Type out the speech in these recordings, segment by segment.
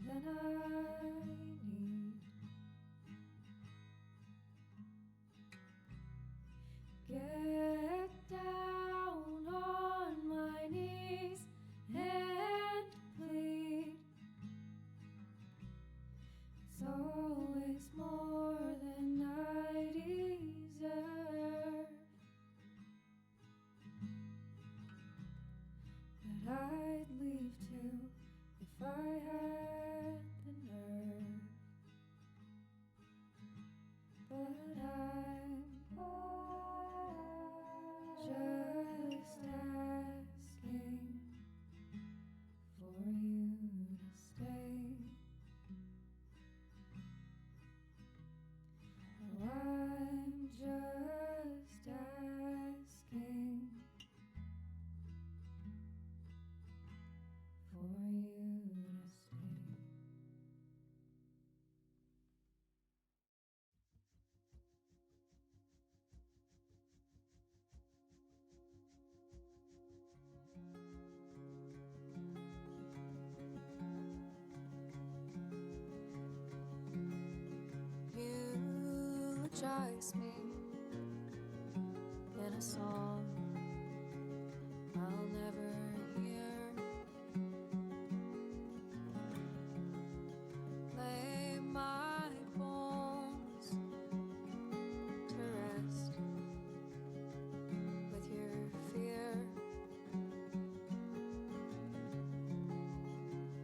than I need. Get down on my knees and plead. It's always more than I deserve, but I'd leave too if I had the nerve. But I'm just asking for you to stay. Oh, I'm just asking for you to stay. Eulogize me in a song I'll never hear. Lay my bones to rest with your fear.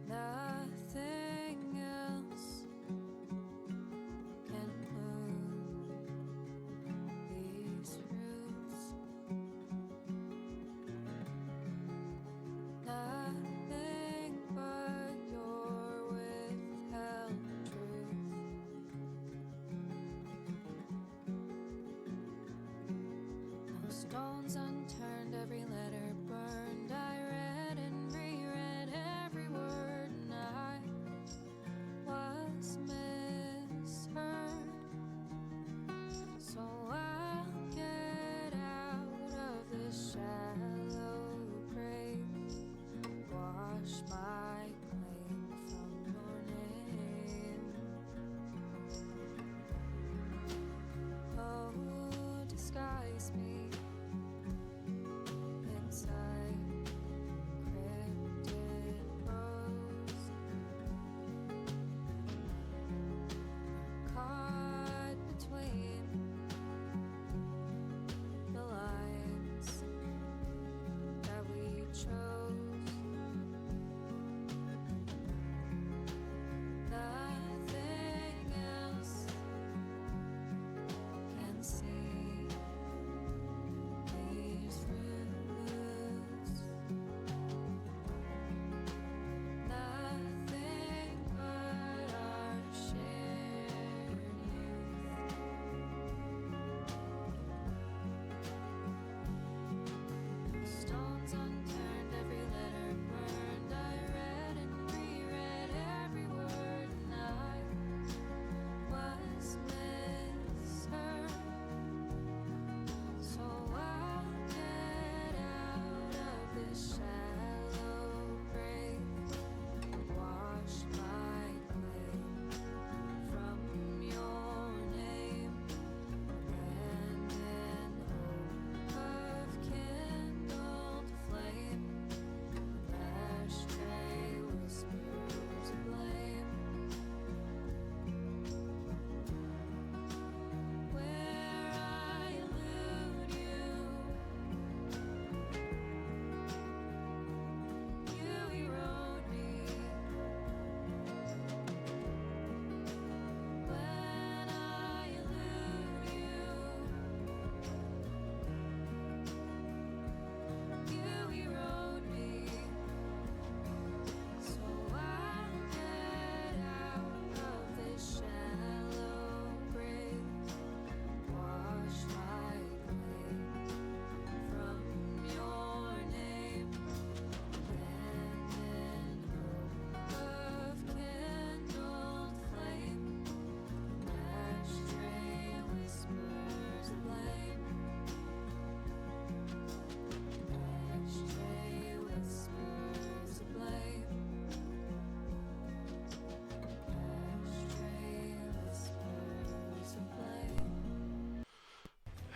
Nothing else can move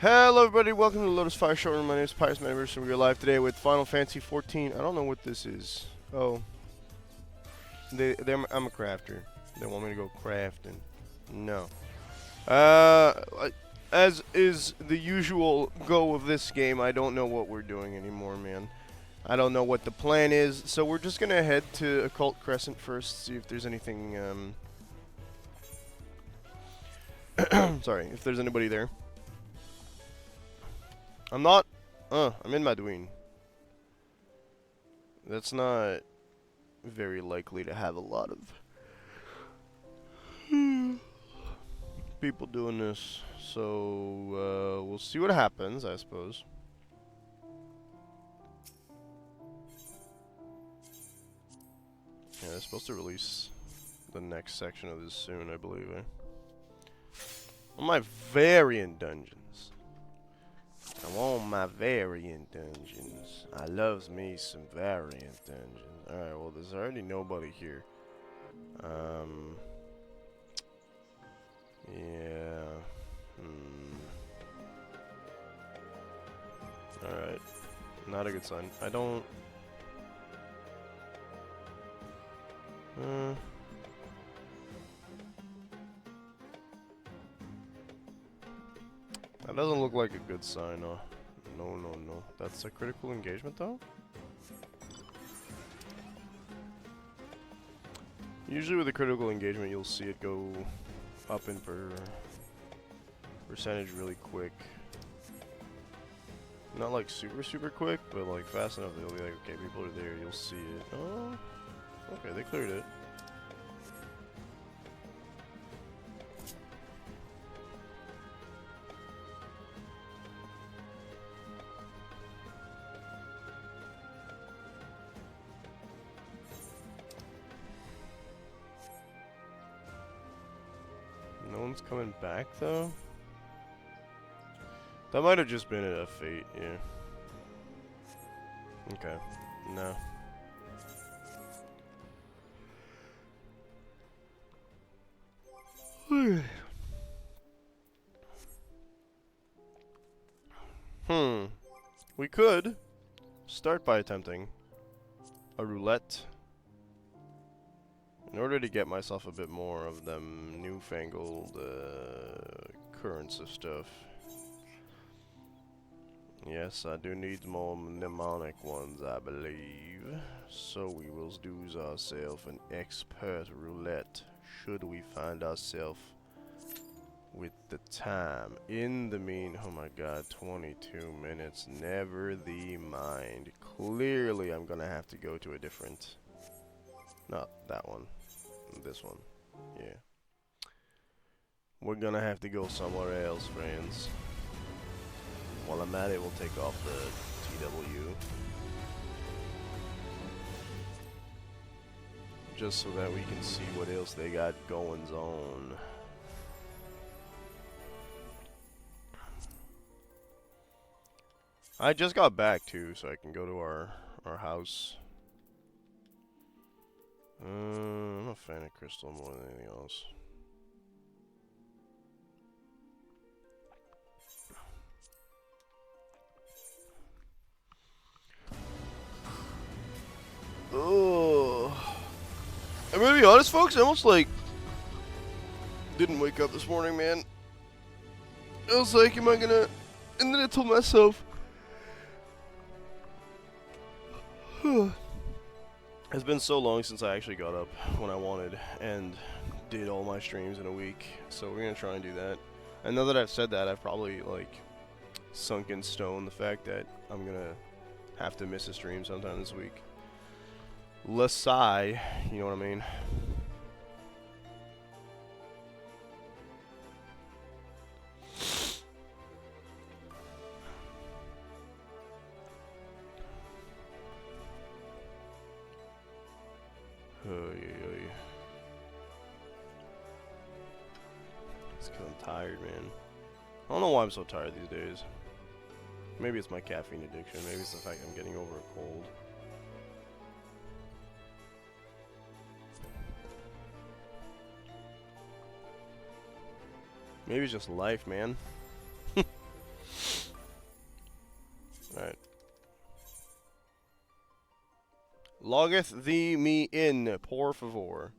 Hello everybody, welcome to the Lotus Fire Showroom. My name is Pius Maniverse and we are live today with Final Fantasy 14. I don't know what this is. Oh. I'm a crafter. They want me to go crafting. No. As is the usual go of this game, I don't know what we're doing anymore, man. I don't know what the plan is, so we're just gonna head to Occult Crescent first, see if there's anything, sorry, if there's anybody there. I'm not. I'm in Madween. That's not very likely to have a lot of people doing this. So, we'll see what happens, I suppose. Yeah, they're supposed to release the next section of this soon, I believe. On my variant dungeons. I want my variant dungeons. I loves me some variant dungeons. Alright, well, there's already nobody here. Yeah. Alright. Not a good sign. I don't... That doesn't look like a good sign, no. No. That's a critical engagement, though? Usually with a critical engagement, you'll see it go up in percentage really quick. Not like super quick, but like fast enough that you'll be like, okay, people are there, you'll see it. Oh, okay, they cleared it. No one's coming back, though? That might have just been a fate, yeah. Okay, no. We could start by attempting a roulette in order to get myself a bit more of them newfangled currents of stuff. Yes, I do need more mnemonic ones, I believe. So we will do ourselves an expert roulette should we find ourselves with the time. In the oh my god, 22 minutes. Never the mind. Clearly I'm gonna have to go to a different... Not that one. This one. Yeah. We're gonna have to go somewhere else, friends. While I'm at it, we'll take off the TW. Just so that we can see what else they got goings on. I just got back too, so I can go to our house. I'm a fan of Crystal more than anything else. Oh, I'm gonna be honest, folks. I almost like didn't wake up this morning, man. I was like, am I gonna? And then I told myself, it's been so long since I actually got up when I wanted and did all my streams in a week. So we're gonna try and do that. And now that I've said that, I've probably like sunk in stone the fact that I'm gonna have to miss a stream sometime this week. Less sigh, you know what I mean? It's because I'm tired, man. I don't know why I'm so tired these days. Maybe it's my caffeine addiction. Maybe it's the fact I'm getting over a cold. Maybe it's just life, man. Loggeth thee me in, por favor.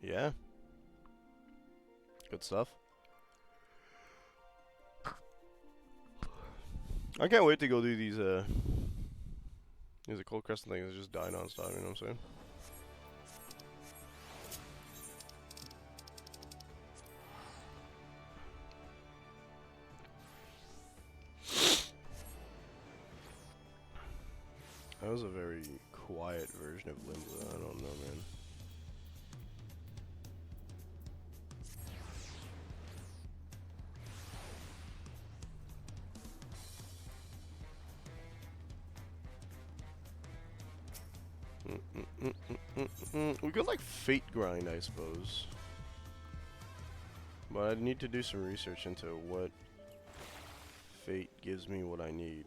Yeah. Good stuff. I can't wait to go do these cold crescent things that just die non-stop, you know what I'm saying? That was a very quiet version of Limbo. I don't know, man. We could like fate grind, I suppose. But I'd need to do some research into what fate gives me what I need.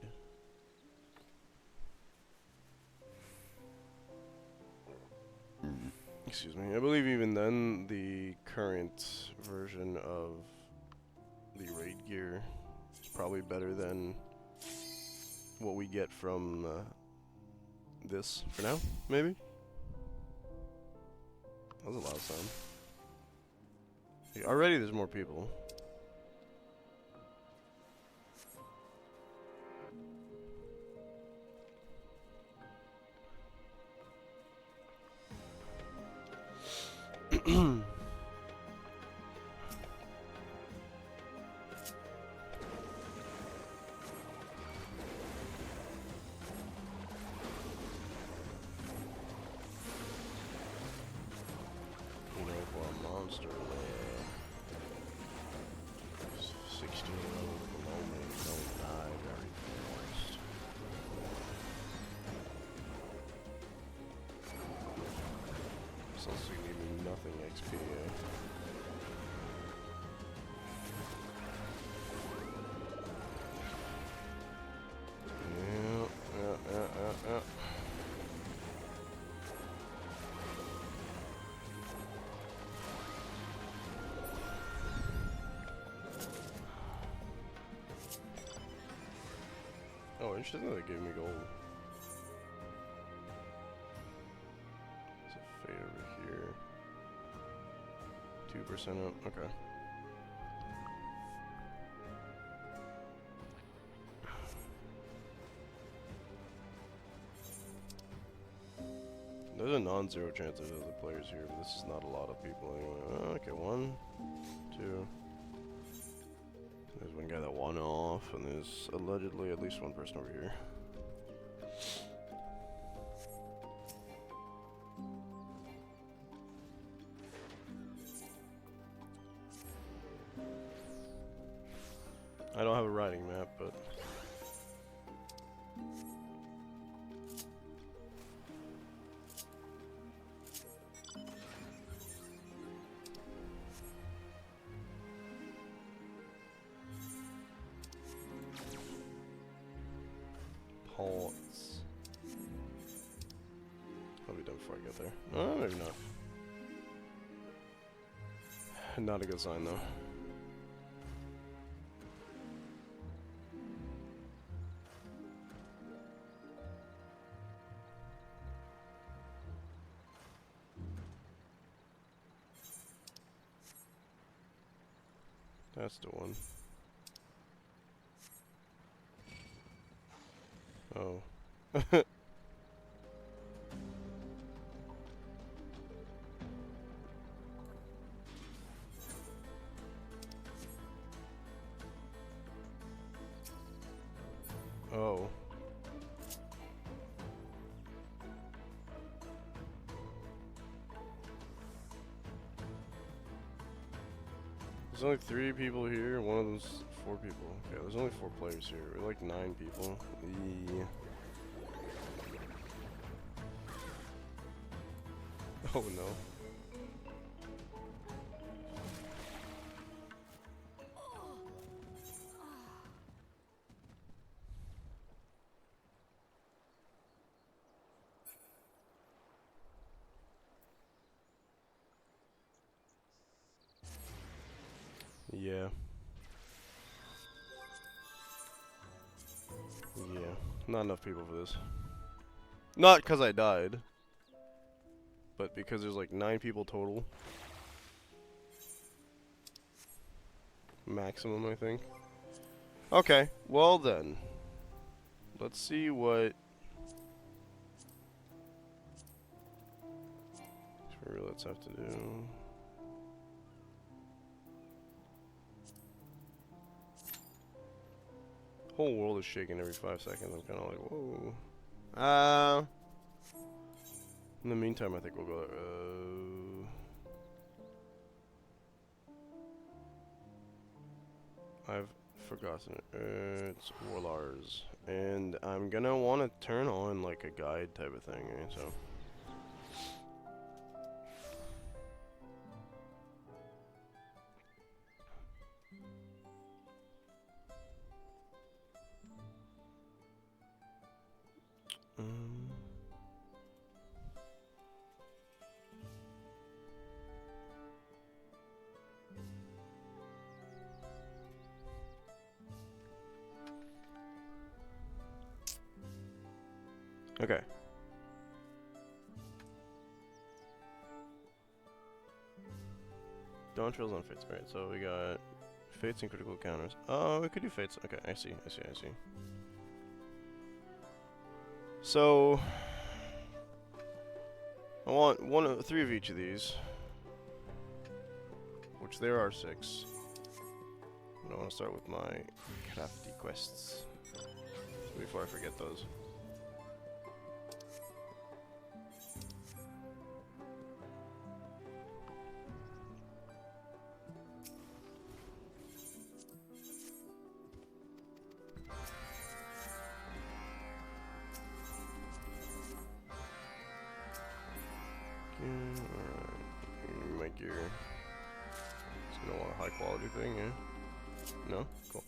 Excuse me. I believe even then, the current version of the raid gear is probably better than what we get from this for now, maybe? That was a lot of sound. Okay, already there's more people. Sounds like you need nothing XP. Yeah. Oh, interesting that they gave me gold. Fade over here. 2% up. Okay. There's a non-zero chance of other players here, but this is not a lot of people anyway. Okay, 1, 2. There's one guy that won off, and there's allegedly at least one person over here. I don't have a riding map, but Ports. I'll be done before I get there. Oh, maybe not. Not a good sign, though. That's the one. Oh. Oh. There's only 3 people here, one of them's 4 people. Okay, there's only 4 players here. We're like 9 people. Oh no. Yeah. Yeah. Not enough people for this. Not because I died, but because there's like 9 people total. Maximum, I think. Okay, well then. Let's see what let's have to do. Whole world is shaking every 5 seconds. I'm kind of like, whoa. In the meantime, I think we'll go. I've forgotten it. It's Warlars, and I'm gonna want to turn on like a guide type of thing. Right? So. Okay. Dawn trails on fates. Alright, so we got fates and critical counters. Oh, we could do fates. Okay, I see. So I want 3 of each of these, which there are 6. But I want to start with my crafty quests before I forget those. Alright, my gear. It's gonna want a high quality thing, yeah? No? Cool.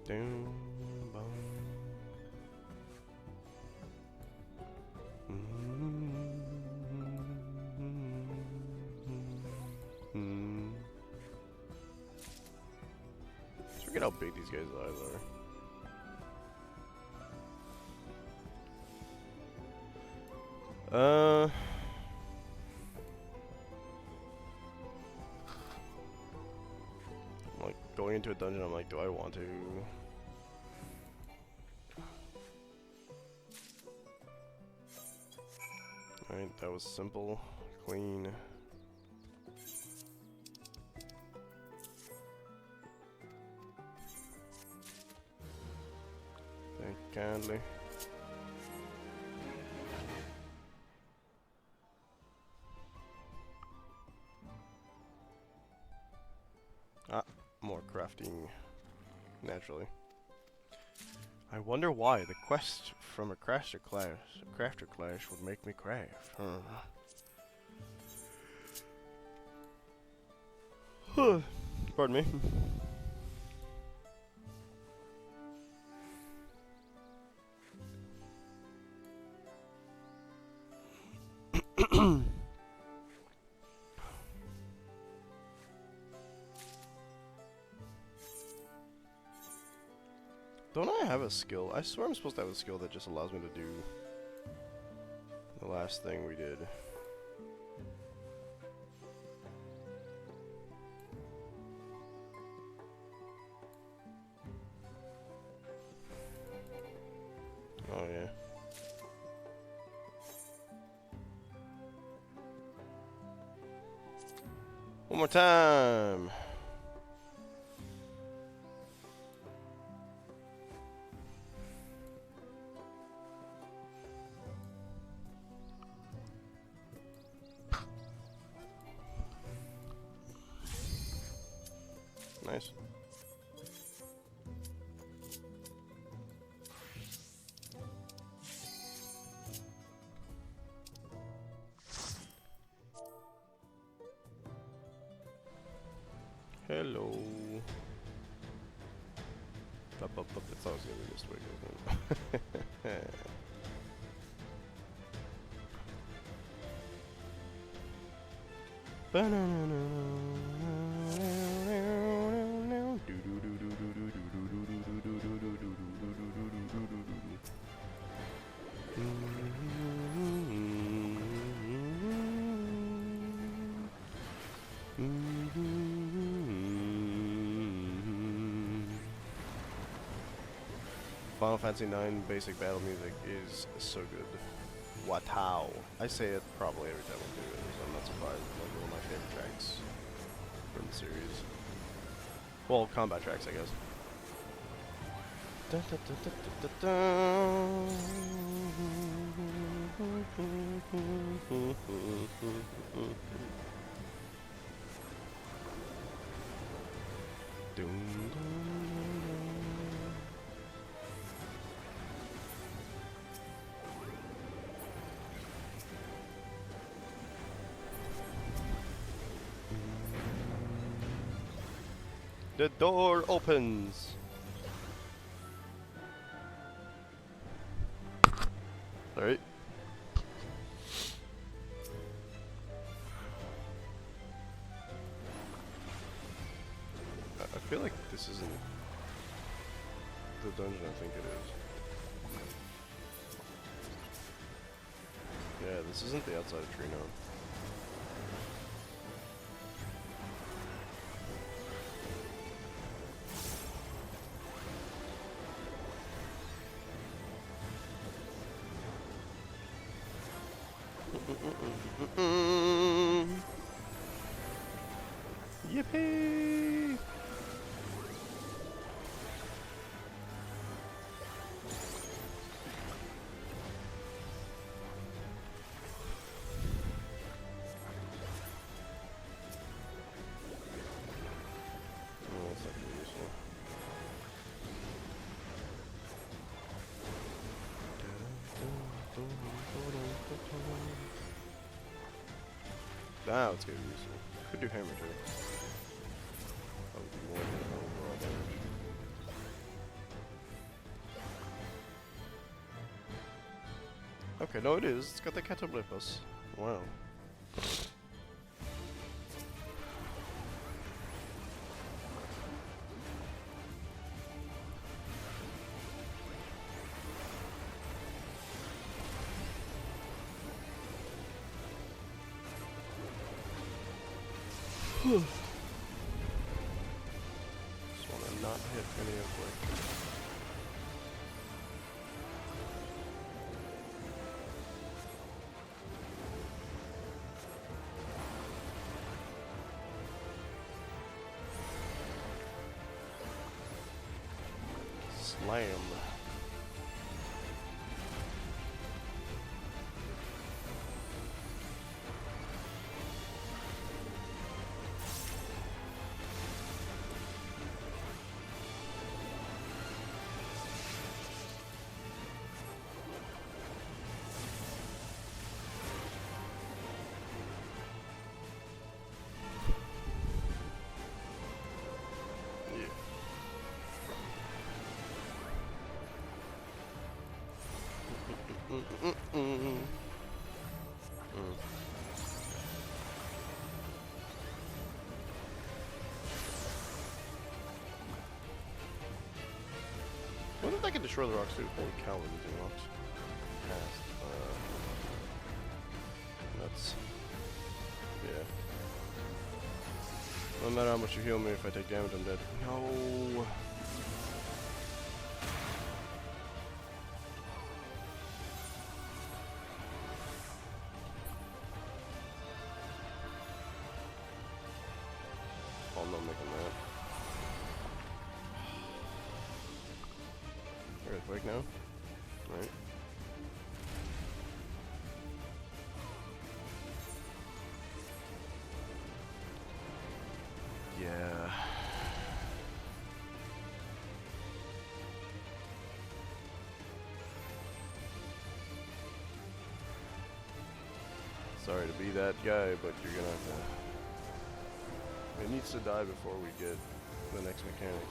Down, Just forget how big these guys' eyes are. I'm like going into a dungeon, I'm like, do I want to? Alright, that was simple, clean. Thank you kindly. More crafting, naturally. I wonder why the quest from a crafter clash would make me craft. Pardon me. Don't I have a skill? I swear I'm supposed to have a skill that just allows me to do the last thing we did. Oh yeah. One more time. Nice. Hello. It's always gonna be this way, isn't it? Final Fantasy IX basic battle music is so good. Watau. I say it probably every time I do it, so I'm not surprised. It's like one of my favorite tracks from the series. Well, combat tracks, I guess. Dun, dun, dun, dun, dun, dun. The door opens. Alright. I feel like this isn't the dungeon I think it is. Yeah, this isn't the outside of Trino. Yippee! Oh, that's not gonna be useful. Now it's gonna be useful. Could do hammer too. That would be more than overall damage. Okay, no, it is. It's got the Catablipus. Wow. Just want to not hit any of like. Slam. I wonder if I can destroy the rocks too. Holy cow, we're using rocks. Past. Nuts. Yeah. No matter how much you heal me, if I take damage, I'm dead. No. Oh, I'm not making that. Earthquake now. Right. Yeah. Sorry to be that guy, but you're gonna have to. It needs to die before we get the next mechanic.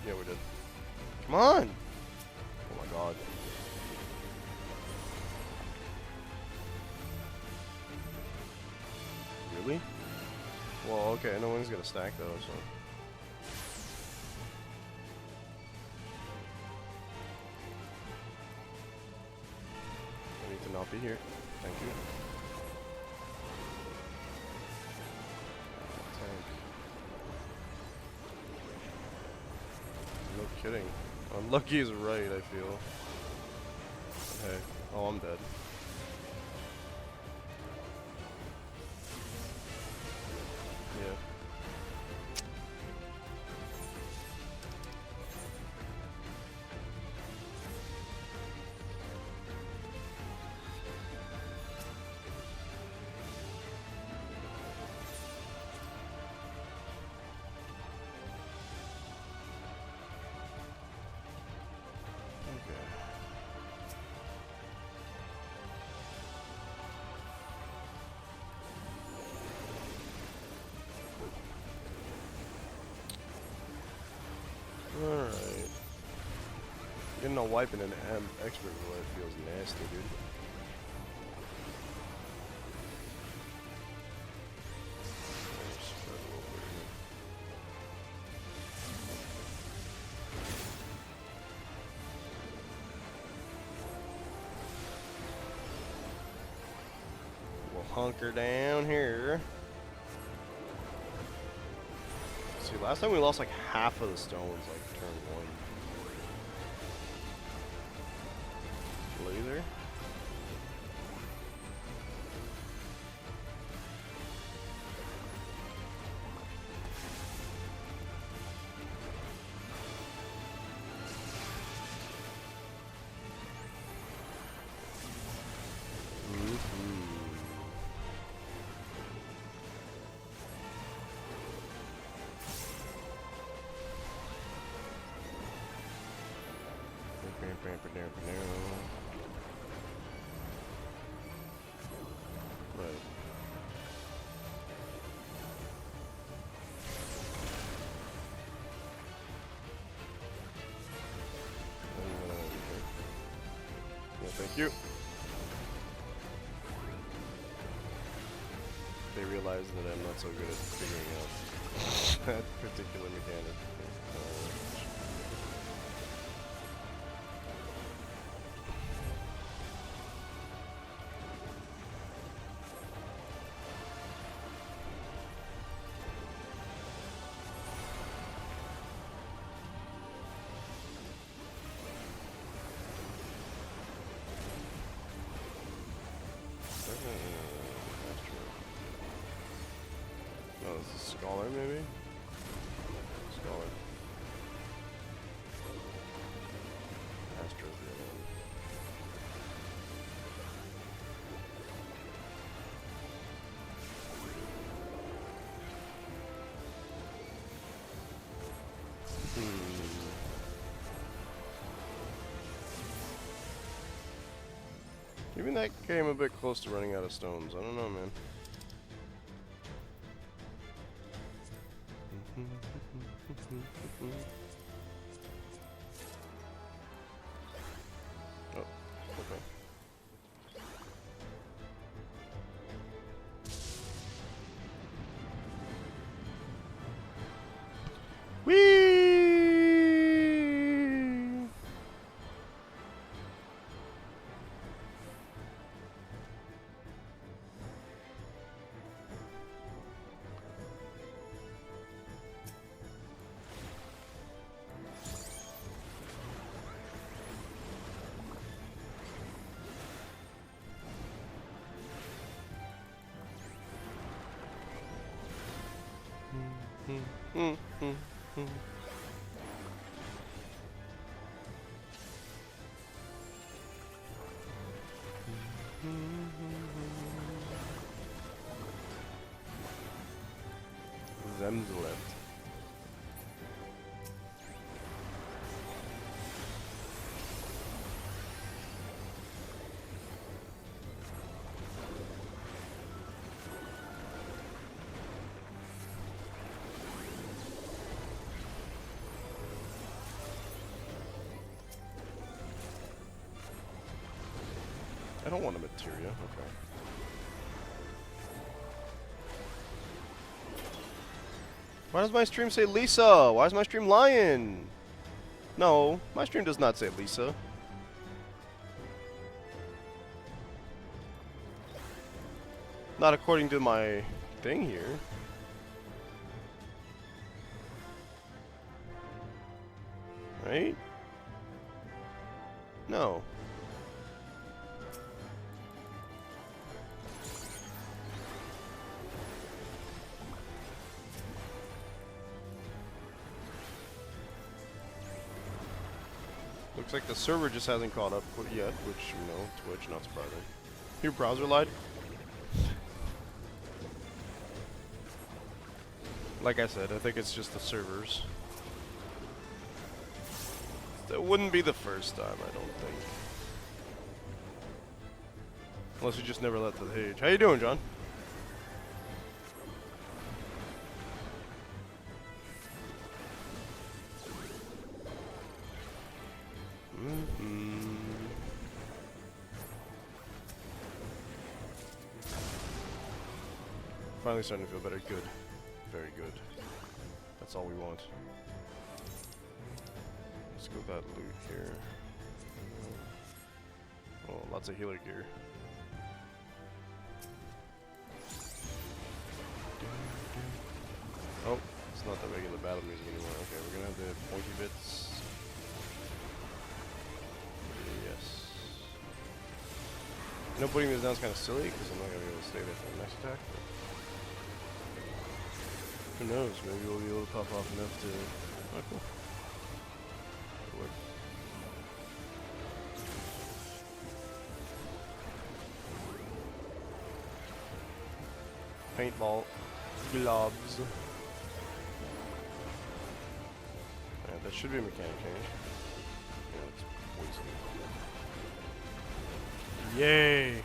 Yeah, we did. Come on! Oh my god. Really? Well, okay, no one's gonna stack though, so. I need to not be here. Thank you. Tank. No kidding. Unlucky is right, I feel. Hey. Oh, I'm dead. Yeah. Alright. Getting a wiping in expert roulette feels nasty, dude. We'll hunker down here. See, last time we lost like half of the stones, like turn one. Laser. Right. Yeah, thank you. They realize that I'm not so good at figuring out that particular mechanic. Oh, this is Scholar, maybe? Scholar. Astro's the other one. Even that came a bit close to running out of stones. I don't know, man. Oh, okay. Whee! Them's left. I don't want a materia. Okay. Why does my stream say Lisa? Why is my stream lying? No, my stream does not say Lisa. Not according to my thing here. Right? No. Looks like the server just hasn't caught up yet, which, you know, Twitch, not surprising. Your browser lied? Like I said, I think it's just the servers. That wouldn't be the first time, I don't think. Unless you just never left the page. How you doing, John? Finally starting to feel better. Good. Very good. That's all we want. Let's go with that loot here. Oh, lots of healer gear. Oh, it's not the regular battle music anymore. Okay, we're gonna have the pointy bits. Yes. I know putting this down is kind of silly because I'm not gonna be able to stay there for the next attack. Who knows? Maybe we'll be able to pop off enough to. Oh, cool. Paintball gloves. Yeah, that should be a mechanic change. Yeah, it's poison. Yay!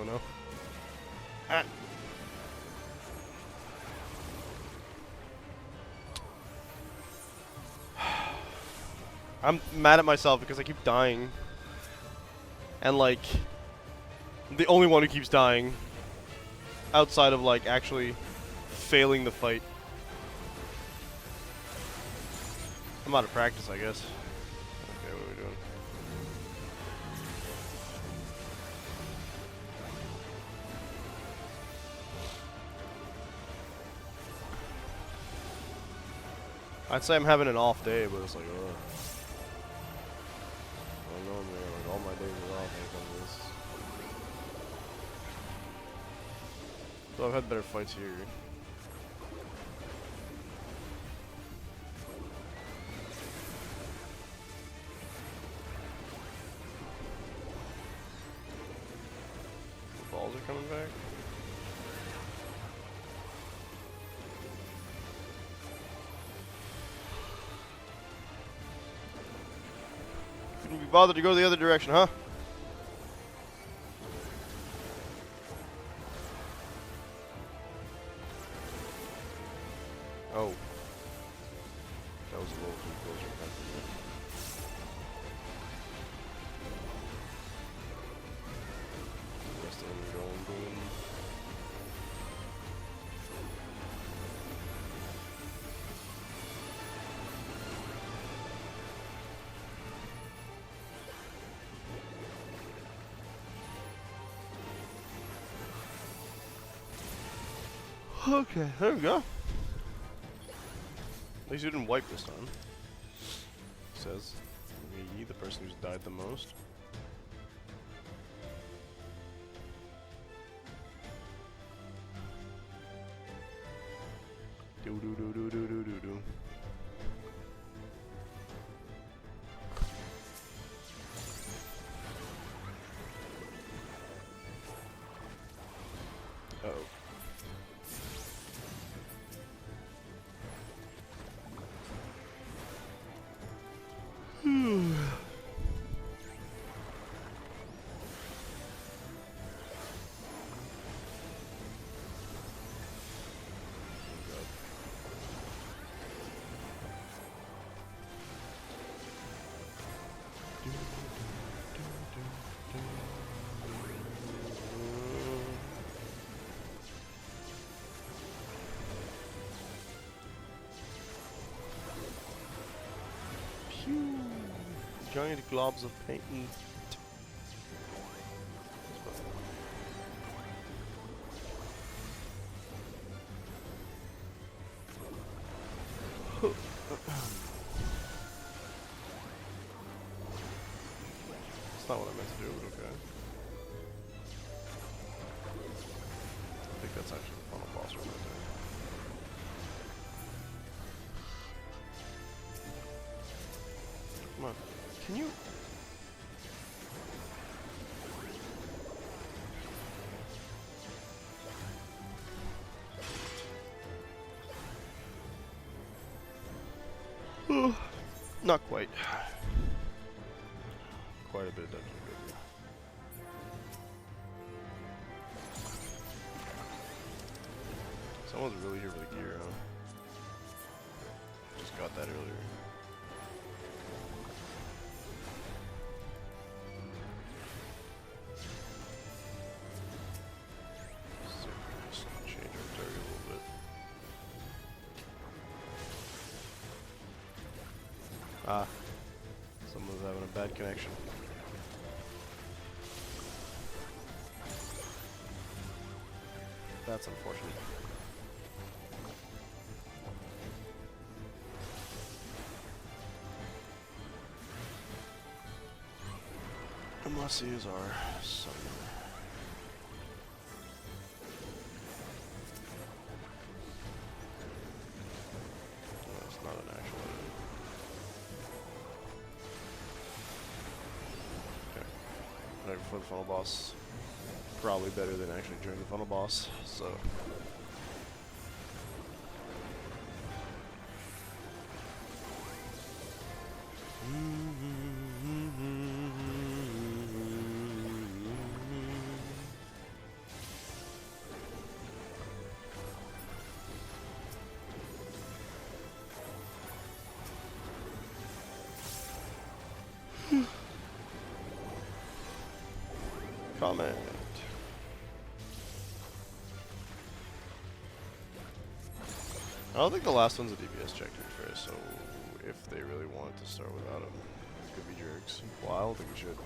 Oh no. Ah. I'm mad at myself because I keep dying. And like, the only one who keeps dying outside of like actually failing the fight. I'm out of practice, I guess. Okay, what are we doing? I'd say I'm having an off day, but it's like, oh. I don't know, man. Like, all my days are off when it comes to this. So I've had better fights here. The balls are coming back. Couldn't be bothered to go the other direction, huh? Oh. That was a little too close. Rest of them are going boom. Okay, there we go. At least you didn't wipe this time. Says me, the person who's died the most. Do do do do do do do do. giant globs of paint. That's not what I meant to do, but okay. I think that's actually the final boss right there. Come on. Can you? Not quite. Quite a bit of dungeon building. Someone's really here for the gear, huh? Just got that earlier. Just change our target a little bit. Ah. Someone's having a bad connection. That's unfortunate. Unless he is our summoner. No, it's not an actual enemy. Okay. For the final boss. Probably better than actually during the final boss, so. Comment. I don't think the last one's a DPS check, to be fair, so if they really wanted to start without him, it could be jerks. Well, I don't think we should.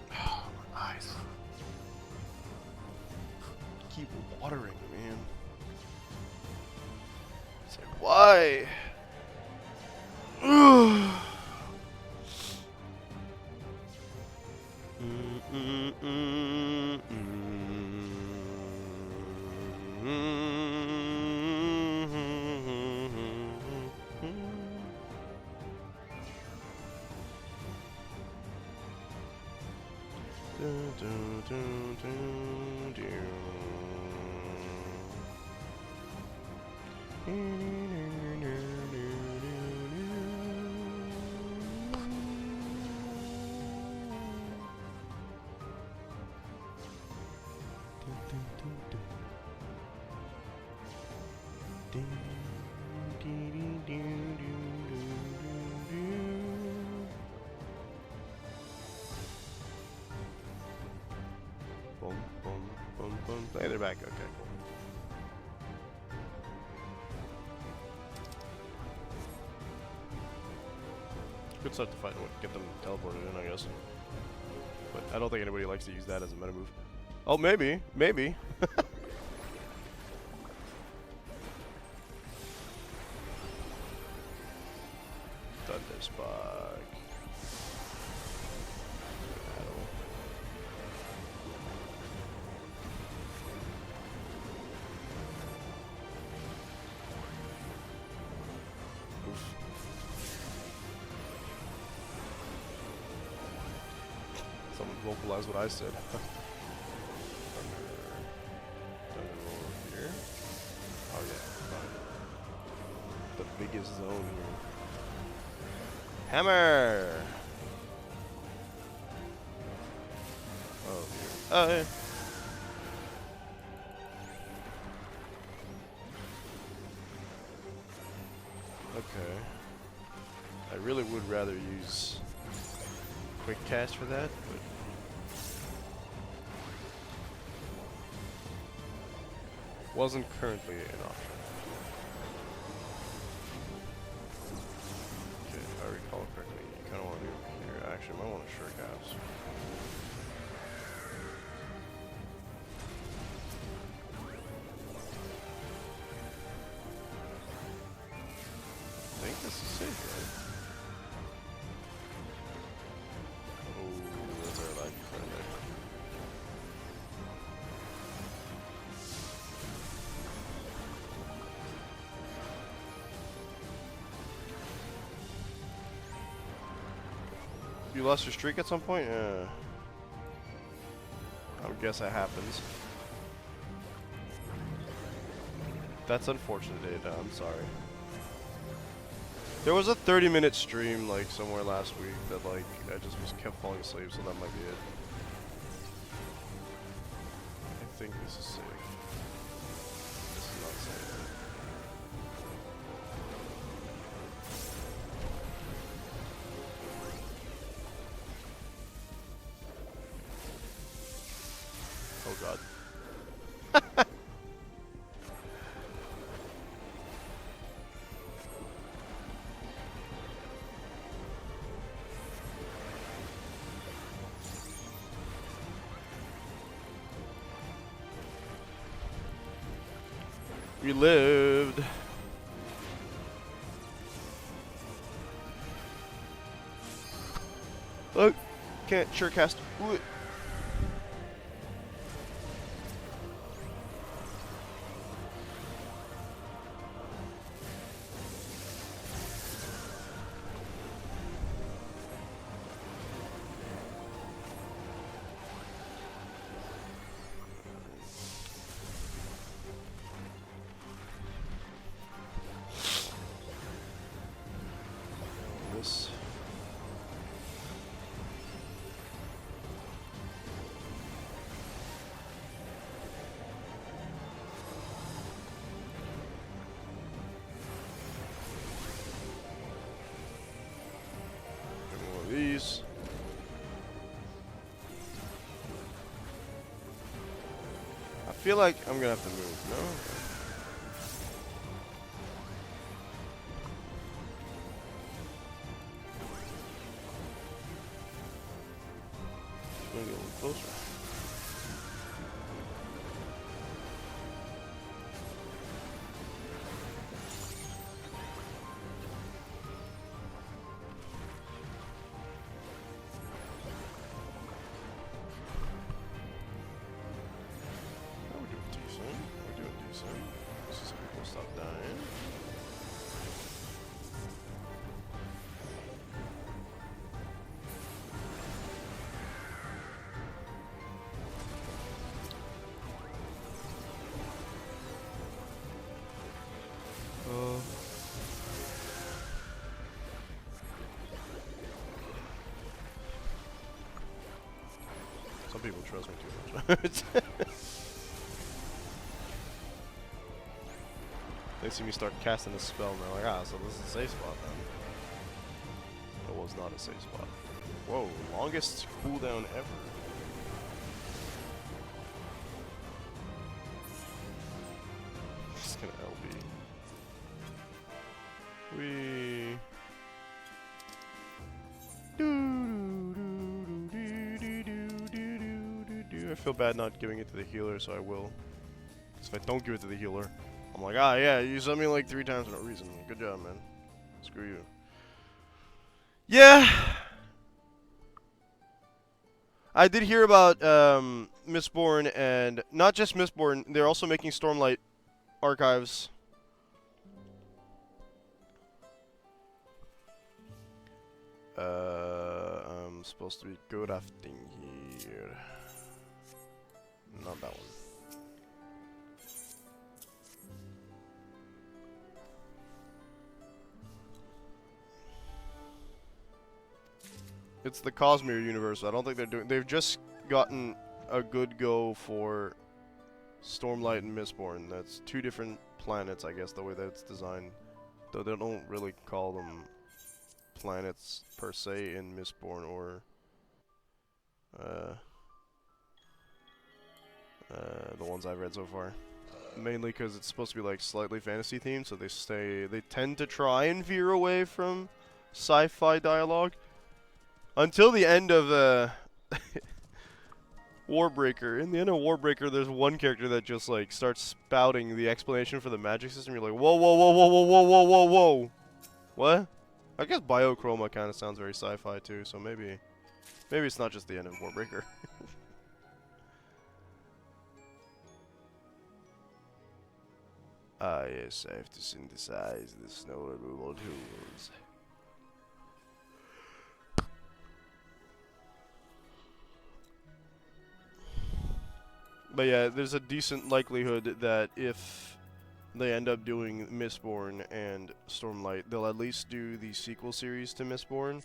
My eyes keep watering, man. It's like, why? Boom, boom, boom, boom. Hey, they're back. Okay. Good start to fight and get them teleported in, I guess. But I don't think anybody likes to use that as a meta move. Oh, maybe. Maybe. Thunderspark. Someone vocalize what I said. Thunder over here. Oh yeah, the biggest zone here. Hammer! Oh here. Oh yeah. Okay. I really would rather use quick cast for that, but wasn't currently an option. Okay, if I recall correctly, you kind of want to be over here. Actually, I might want to short caps. I think this is safe, right? Oh, there's our life right there. You lost your streak at some point? Yeah. I would guess that happens. That's unfortunate, Ada. I'm sorry. There was a 30-minute stream like somewhere last week that like I just kept falling asleep, so that might be it. I think this is safe. This is not safe. Oh god. We lived. Look, can't sure cast. Ooh. This. One of these. I feel like I'm gonna have to move. No. Gonna get a little closer. Oh, we're doing decent. We're doing decent. This is how people stop dying. Some people trust me too much. They see me start casting a spell and they're like, ah, so this is a safe spot then. It was not a safe spot. Whoa, longest cooldown ever. Just gonna LB. Wee. I feel bad not giving it to the healer, so I will. Because if I don't give it to the healer, I'm like, ah, yeah, you sent me like 3 times for no reason. Good job, man. Screw you. Yeah! I did hear about Mistborn, and not just Mistborn, they're also making Stormlight archives. I'm supposed to be good after here. Not that one. It's the Cosmere universe. I don't think they're doing. They've just gotten a good go for Stormlight and Mistborn. That's 2 different planets, I guess, the way that it's designed. Though they don't really call them planets per se in Mistborn or the ones I've read so far. mainly because it's supposed to be like slightly fantasy themed, so they tend to try and veer away from sci-fi dialogue until the end of Warbreaker. In the end of Warbreaker, there's one character that just like starts spouting the explanation for the magic system. You're like, whoa, whoa, whoa, whoa, whoa, whoa, whoa, whoa, whoa. What? I guess Biochroma kind of sounds very sci-fi too, so maybe it's not just the end of Warbreaker. Ah, yes, I have to synthesize the snow removal tools. But yeah, there's a decent likelihood that if they end up doing Mistborn and Stormlight, they'll at least do the sequel series to Mistborn.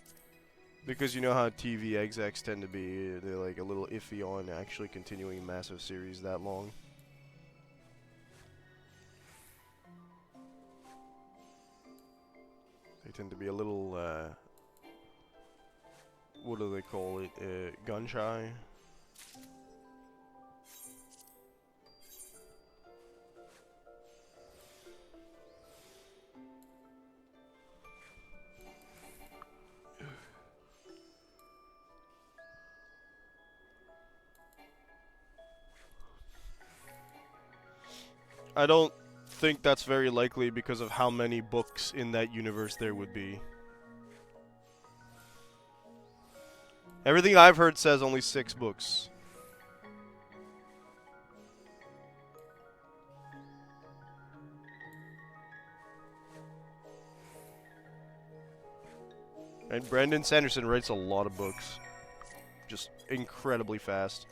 Because you know how TV execs tend to be, they're like a little iffy on actually continuing a massive series that long. They tend to be a little, what do they call it, gun shy. I don't think that's very likely because of how many books in that universe there would be. Everything I've heard says only 6 books. And Brandon Sanderson writes a lot of books. Just incredibly fast.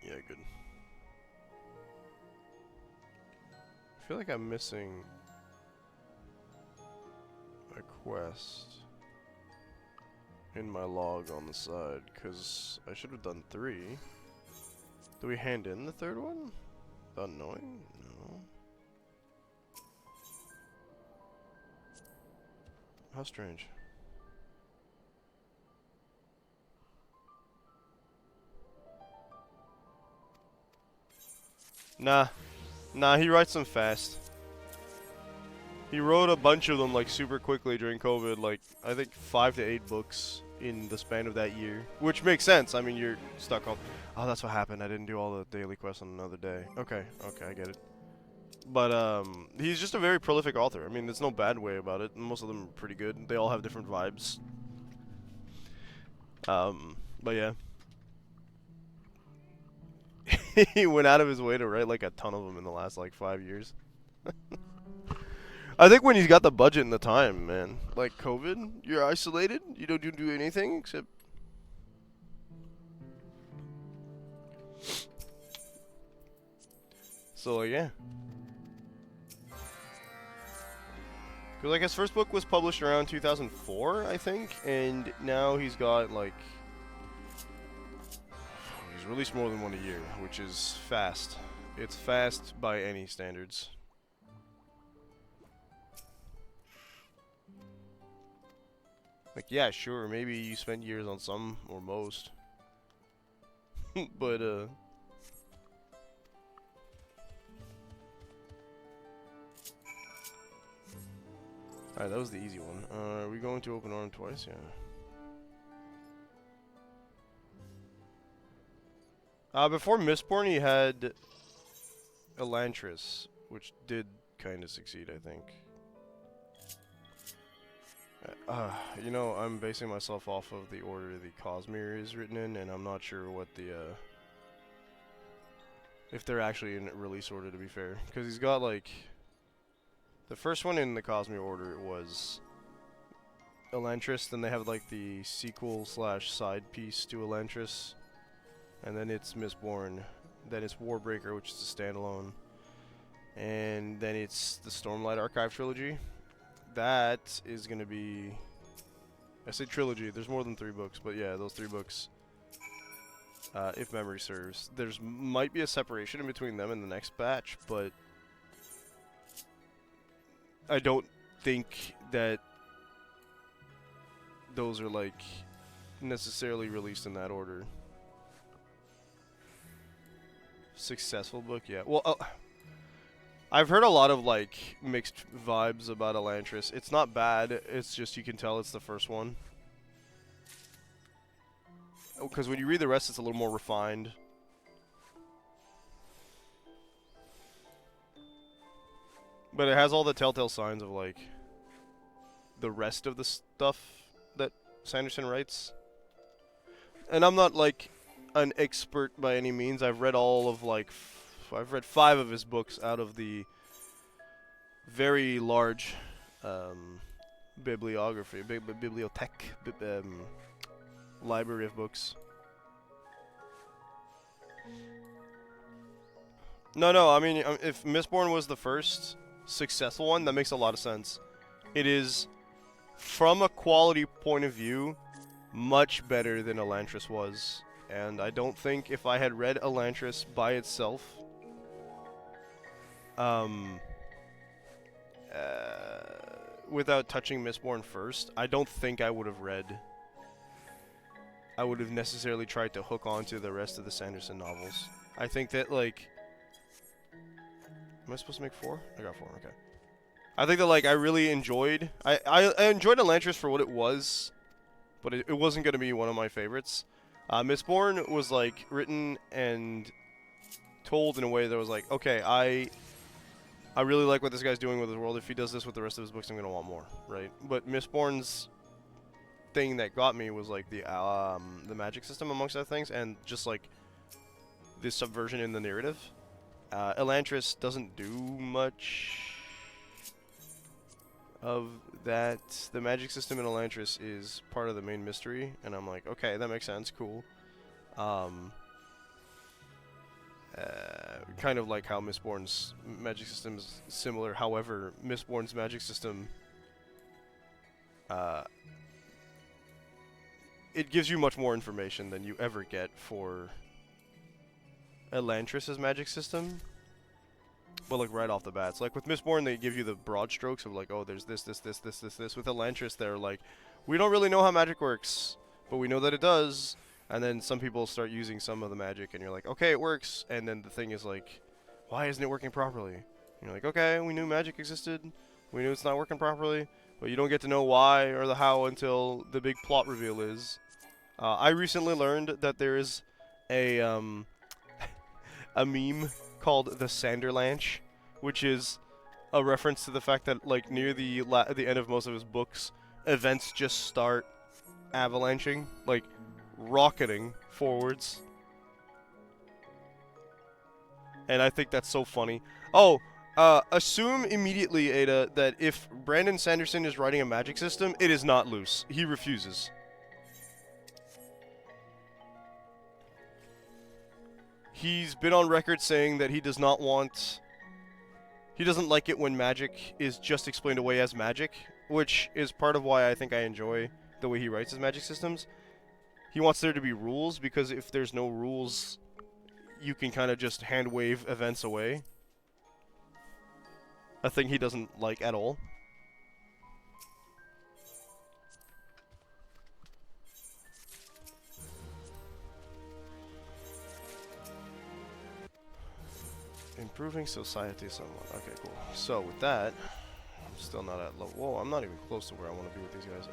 Yeah, good. I feel like I'm missing a quest in my log on the side, because I should have done 3. Do we hand in the 3rd one? The Unknowing? No. How strange. Nah, he writes them fast. He wrote a bunch of them like super quickly during COVID, like I think 5 to 8 books in the span of that year. Which makes sense. I mean, you're stuck on. Oh, that's what happened. I didn't do all the daily quests on another day. Okay, I get it. But he's just a very prolific author. I mean, there's no bad way about it. Most of them are pretty good. They all have different vibes. But yeah. He went out of his way to write like a ton of them in the last like 5 years. I think when he's got the budget and the time, man. Like COVID, you're isolated. You don't do anything except. So like, yeah. Cause like his first book was published around 2004, I think, and now he's got like. He's released more than one a year, which is fast. It's fast by any standards. Like, yeah, sure, maybe you spent years on some, or most. But, Alright, that was the easy one. Are we going to open arm twice? Yeah. Before Mistborn, he had Elantris, which did kind of succeed, I think. You know, I'm basing myself off of the order the Cosmere is written in, and I'm not sure what the, if they're actually in release order, to be fair. Because he's got, like, the first one in the Cosmere order was Elantris, then they have, like, the sequel slash side piece to Elantris, and then it's Mistborn, then it's Warbreaker, which is a standalone, and then it's the Stormlight Archive trilogy. That is going to be I say trilogy. There's more than 3 books, but yeah, those 3 books. If memory serves, there's might be a separation in between them and the next batch, but I don't think that those are like necessarily released in that order. Successful book, yeah. Well, I've heard a lot of like mixed vibes about Elantris. It's not bad. It's just you can tell it's the first one. Because when you read the rest, it's a little more refined. But it has all the telltale signs of like the rest of the stuff that Sanderson writes. And I'm not like an expert by any means. I've read all of like I've read 5 of his books out of the very large bibliography, bibliothèque, library of books. No, I mean, if Mistborn was the first successful one, that makes a lot of sense. It is, from a quality point of view, much better than Elantris was. And I don't think if I had read Elantris by itself, without touching Mistborn first, I don't think I would have necessarily tried to hook onto the rest of the Sanderson novels. I think that, like... Am I supposed to make 4? I got 4, okay. I think that, like, I really enjoyed... I enjoyed Elantris for what it was, but it wasn't going to be one of my favorites. Mistborn was, like, written and told in a way that was like, okay, I really like what this guy's doing with his world. If he does this with the rest of his books, I'm going to want more, right? But Mistborn's thing that got me was, like, the magic system, amongst other things, and just, like, the subversion in the narrative. Elantris doesn't do much of that. The magic system in Elantris is part of the main mystery, and I'm like, okay, that makes sense, cool. Kind of like how Mistborn's magic system is similar. However, Mistborn's magic system, it gives you much more information than you ever get for Elantris' magic system. But like right off the bat, so like with Mistborn, they give you the broad strokes of like, oh, there's this. With Elantris, they're like, we don't really know how magic works, but we know that it does. And then some people start using some of the magic, and you're like, okay, it works. And then the thing is like, why isn't it working properly? And you're like, okay, we knew magic existed, we knew it's not working properly, but you don't get to know why or the how until the big plot reveal is. I recently learned that there is a a meme called the Sanderlanche, which is a reference to the fact that like near the end of most of his books, events just start avalanching, like rocketing forwards. And I think that's so funny. Oh, assume immediately, Ada, that if Brandon Sanderson is writing a magic system, it is not loose. He refuses. He's been on record saying that he does not want... He doesn't like it when magic is just explained away as magic, which is part of why I think I enjoy the way he writes his magic systems. He wants there to be rules, because if there's no rules, you can kind of just hand-wave events away. A thing he doesn't like at all. Improving society somewhat. Okay, cool. So, with that, I'm still not at level. Whoa, I'm not even close to where I want to be with these guys.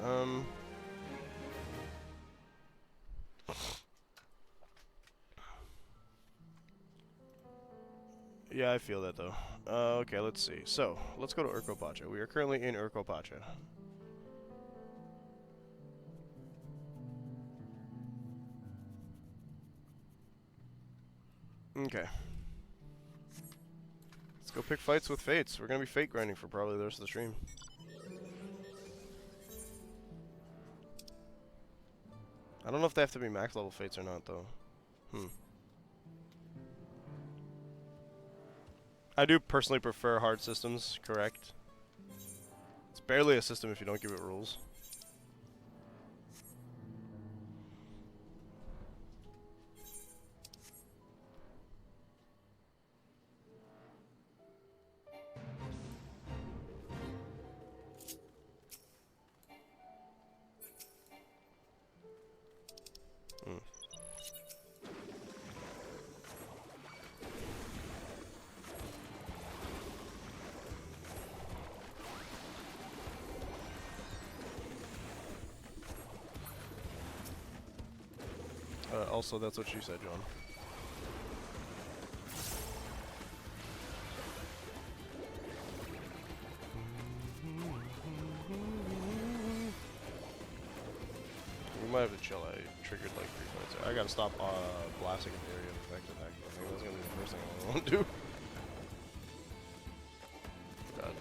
Yeah, I feel that, though. Okay, let's see. So, let's go to Urkopacha. We are currently in Urkopacha. Okay. Let's go pick fights with Fates. We're gonna be fate grinding for probably the rest of the stream. I don't know if they have to be max level Fates or not, though. I do personally prefer hard systems, correct? It's barely a system if you don't give it rules. Also, that's what she said, John. We might have to chill. I triggered like 3 points. I gotta stop blasting an area of effect attack. I think that's gonna be the first thing I want to do. God.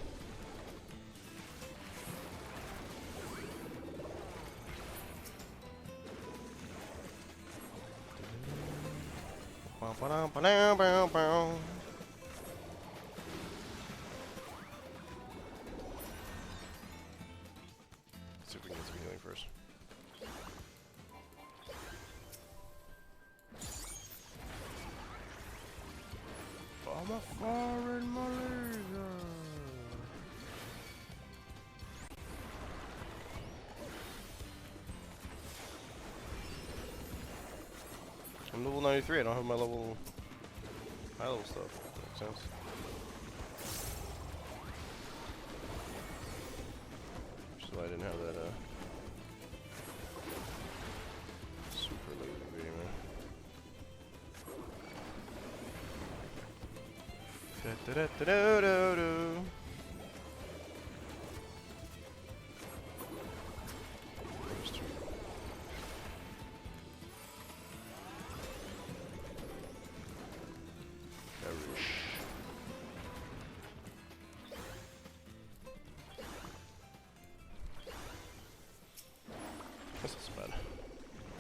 Let's see if we can get some healing first. I'm a foreign Malaysia. I'm level 93. I don't have my level high level stuff. Makes sense. Which is why I didn't have that super lazy video, man. Da-da-da-da-da-da-da. There's 2. Perish. This is bad.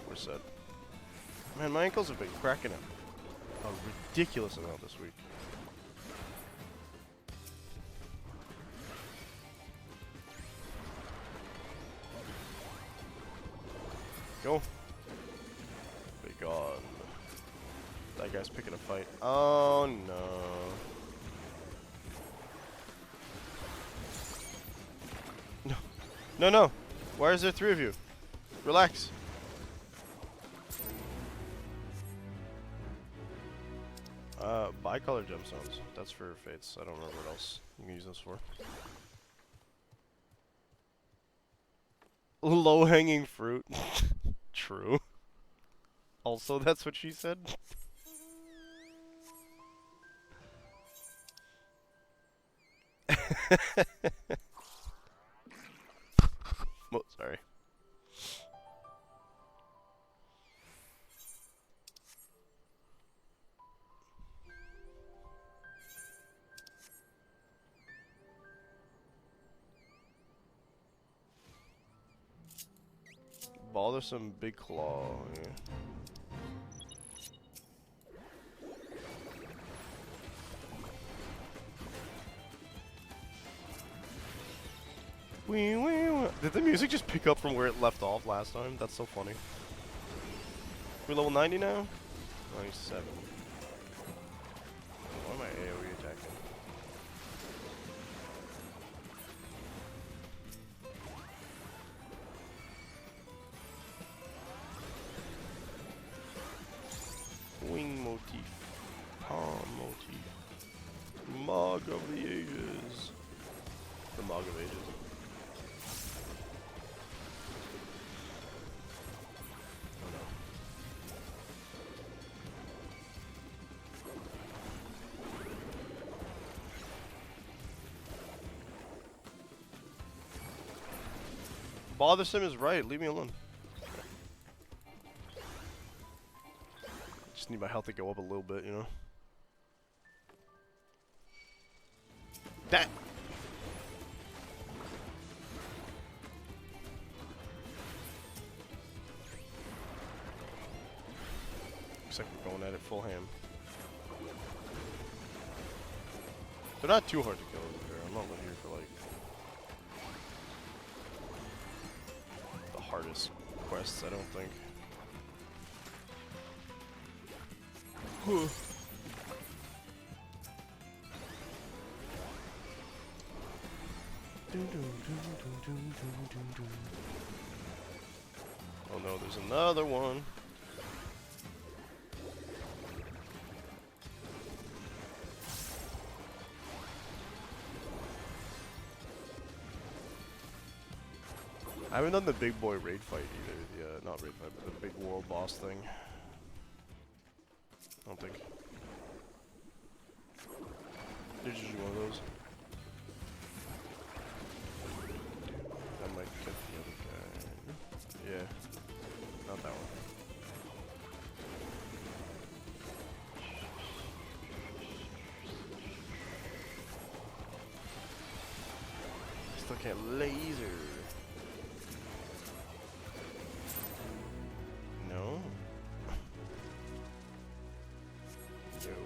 We're set. Man, my ankles have been cracking a ridiculous amount this week. Go. Be gone. That guy's picking a fight. Oh no. No. No, no. Why is there 3 of you? Relax. Bicolor gemstones. That's for fates. I don't remember what else you can use those for. Low-hanging fruit. True. Also, that's what she said. Oh, sorry. Bothersome big claw. Yeah. Wee, wee, wee. Did the music just pick up from where it left off last time? That's so funny. We're level 90 now? 97. Why am I AoE attacking? Wing motif. Palm motif. Mog of the Ages. The Mog of Ages. Oh no. Bothersome is right. Leave me alone. Just need my health to go up a little bit, you know? That. Looks like we're going at it full ham. They're not too hard to kill over here. I'm not here for like the hardest quests, I don't think. Oh no, there's another one. I haven't done the big boy raid fight either. The not raid fight, but the big world boss thing. I don't think. There's usually one of those. I might get the other guy. Yeah. Not that one. Still can't laser. No. No.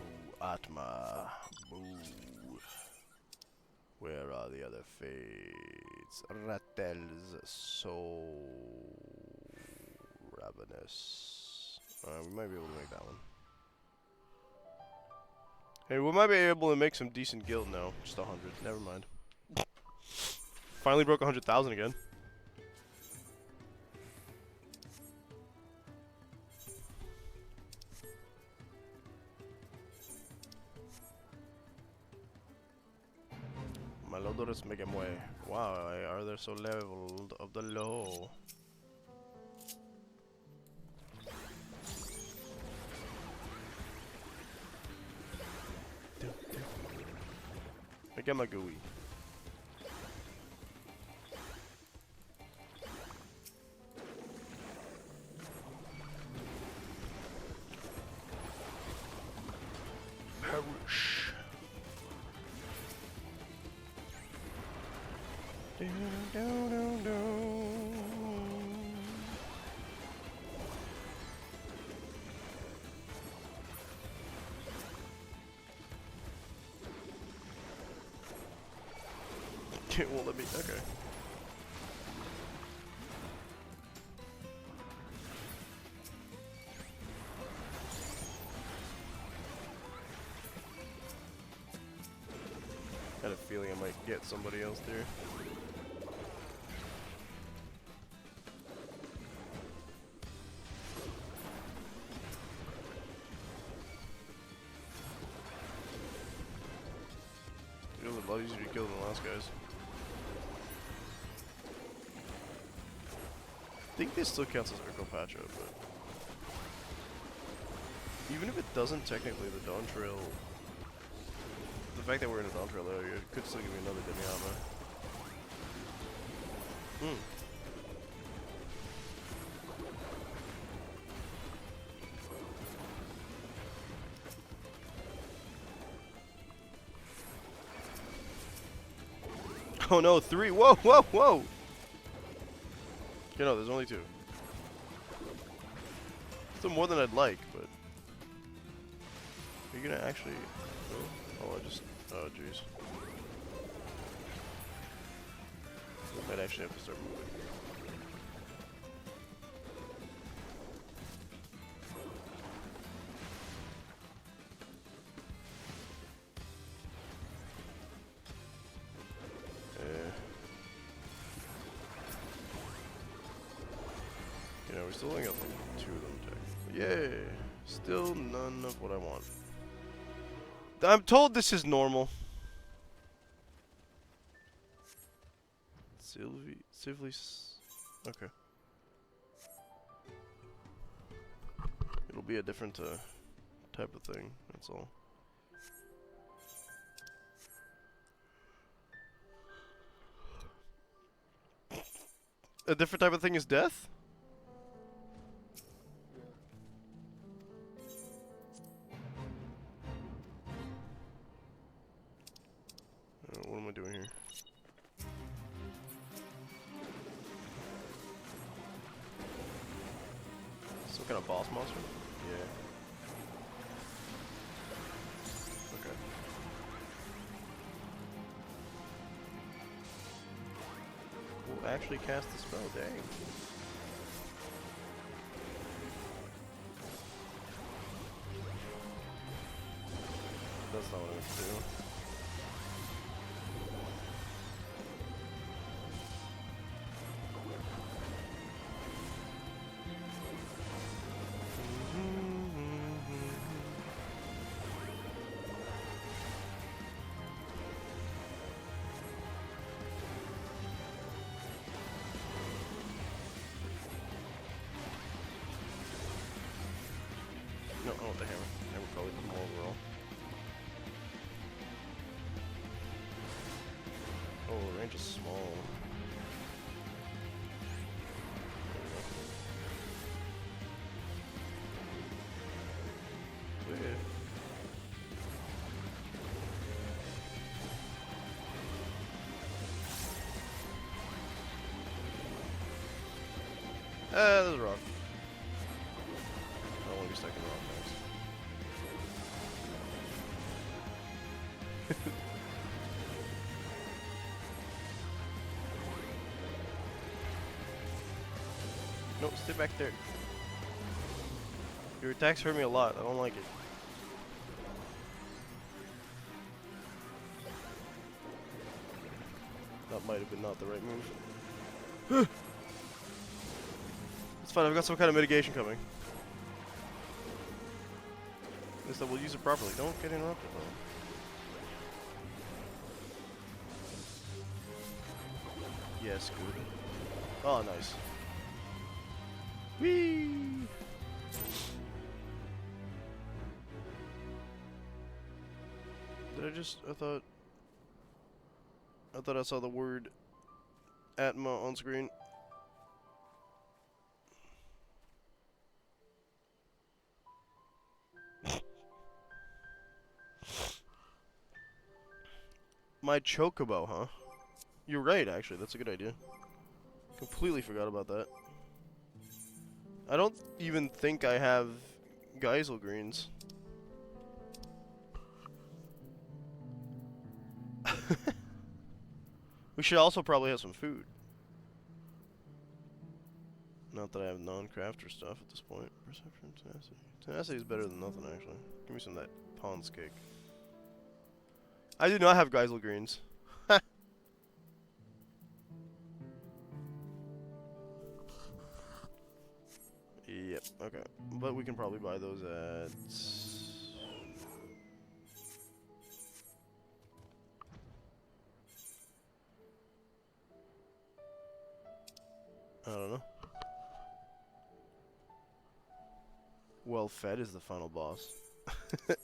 Atma. Boo. Where are the other fates? Rattel's soul. Ravenous. We might be able to make that one. Hey, we might be able to make some decent guild now. Just 100. Never mind. Finally broke 100,000 again. Malodorous Megamwe. Wow, are they so leveled of the low? Megamagui. Perish. It won't let me. Okay. Had a feeling I might get somebody else there. It was a lot easier to kill than the last guys. I think this still counts as Urkel Patcha, but even if it doesn't, technically the Dawn Trail, the fact that we're in a Dawn Trail area could still give me another Demiama. Oh no, 3! Whoa, whoa, whoa! Okay, no, there's only 2. Still more than I'd like, but... Are you gonna actually... Oh, I just... Oh, jeez. Might actually have to start moving. You know, we still only got like 2 of them technically. Yay! Still none of what I want. I'm told this is normal. Okay. It'll be a different type of thing, that's all. A different type of thing is death? What am I doing here? Some kind of boss monster? Yeah. Okay. We'll actually cast the spell, dang. That's not what I meant to do. No, oh, the hammer. Hammer There's a rock. I don't want to be stuck in rock, guys. No, stay back there. Your attacks hurt me a lot. I don't like it. That might have been not the right move. It's fine, I've got some kind of mitigation coming. At least I will use it properly. Don't get interrupted, though. Yes, good. Oh, nice. Whee! Did I just... I thought I saw the word Atma on screen. My chocobo, huh? You're right, actually. That's a good idea. Completely forgot about that. I don't even think I have Geisel greens. We should also probably have some food. Not that I have non-crafter stuff at this point. Perception, tenacity. Tenacity is better than nothing, actually. Give me some of that Pond's cake. I do not have Geisel greens. Yep, okay. But we can probably buy those at... I don't know. Well fed is the final boss. And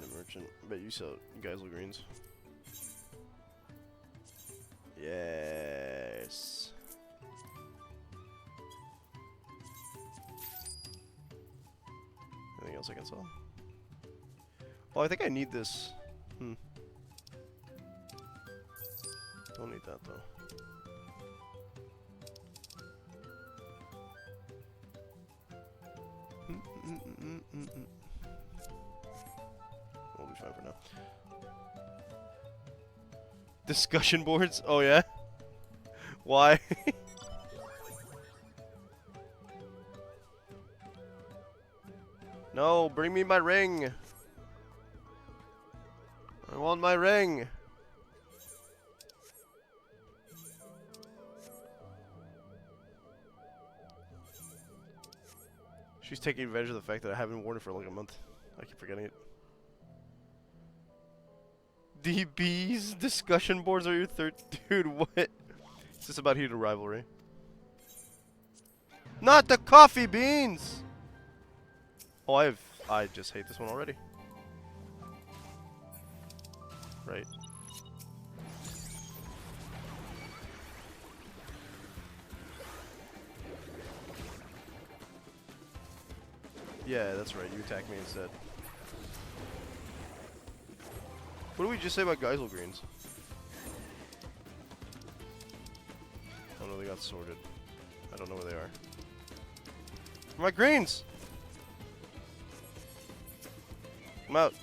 a merchant. I bet you sell Geisel greens. Yes. Anything else I can sell? Well, I think I need this. Don't need that though. We'll be fine for now. Discussion boards? Oh yeah? Why? No, bring me my ring. I want my ring. She's taking advantage of the fact that I haven't worn it for like a month. I keep forgetting it. DB's discussion boards are your third... Dude, what? Is this about heated rivalry? Not the coffee beans! Oh, I just hate this one already. Right. Yeah, that's right. You attack me instead. What did we just say about Geisel greens? Oh no, they got sorted. I don't know where they are. My greens! I'm out.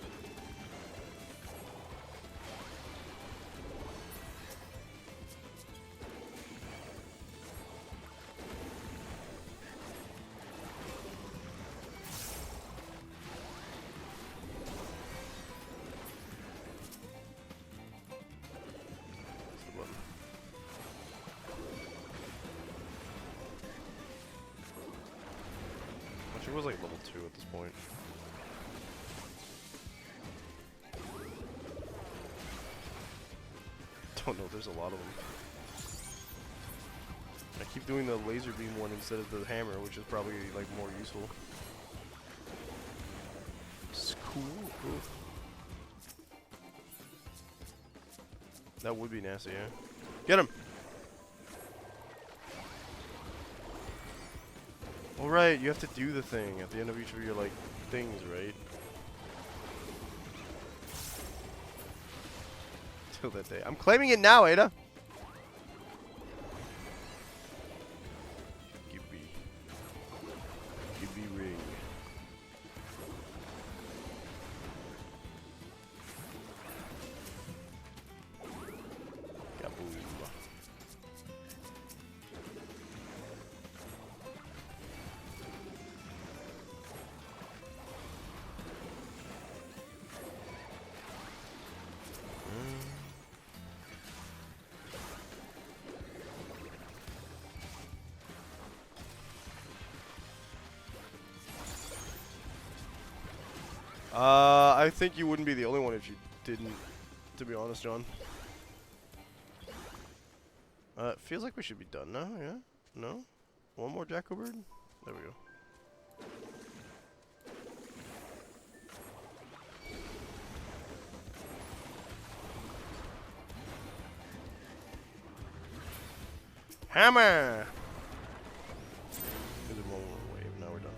She was like level 2 at this point. Don't know, there's a lot of them. I keep doing the laser beam one instead of the hammer, which is probably like more useful. It's cool. That would be nasty, yeah. Get him! Alright, you have to do the thing at the end of each of your, like, things, right? Till that day. I'm claiming it now, Ada. Give me ring. Kaboom. I think you wouldn't be the only one if you didn't, to be honest, John. Feels like we should be done now, yeah? No? One more Jacobird? There we go. Hammer! We did one more wave, now we're done.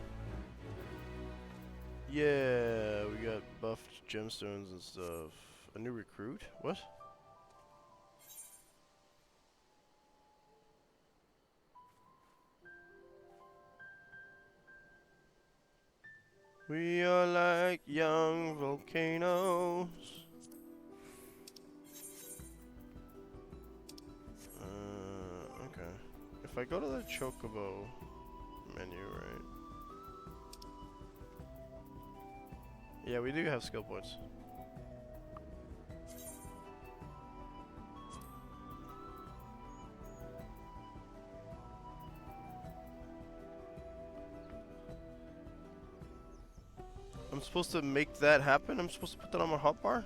Yeah, we got buffed gemstones and stuff. A new recruit? What? We are like young volcanoes. Okay. If I go to the Chocobo menu, right? Yeah, we do have skill points. I'm supposed to make that happen? I'm supposed to put that on my hotbar?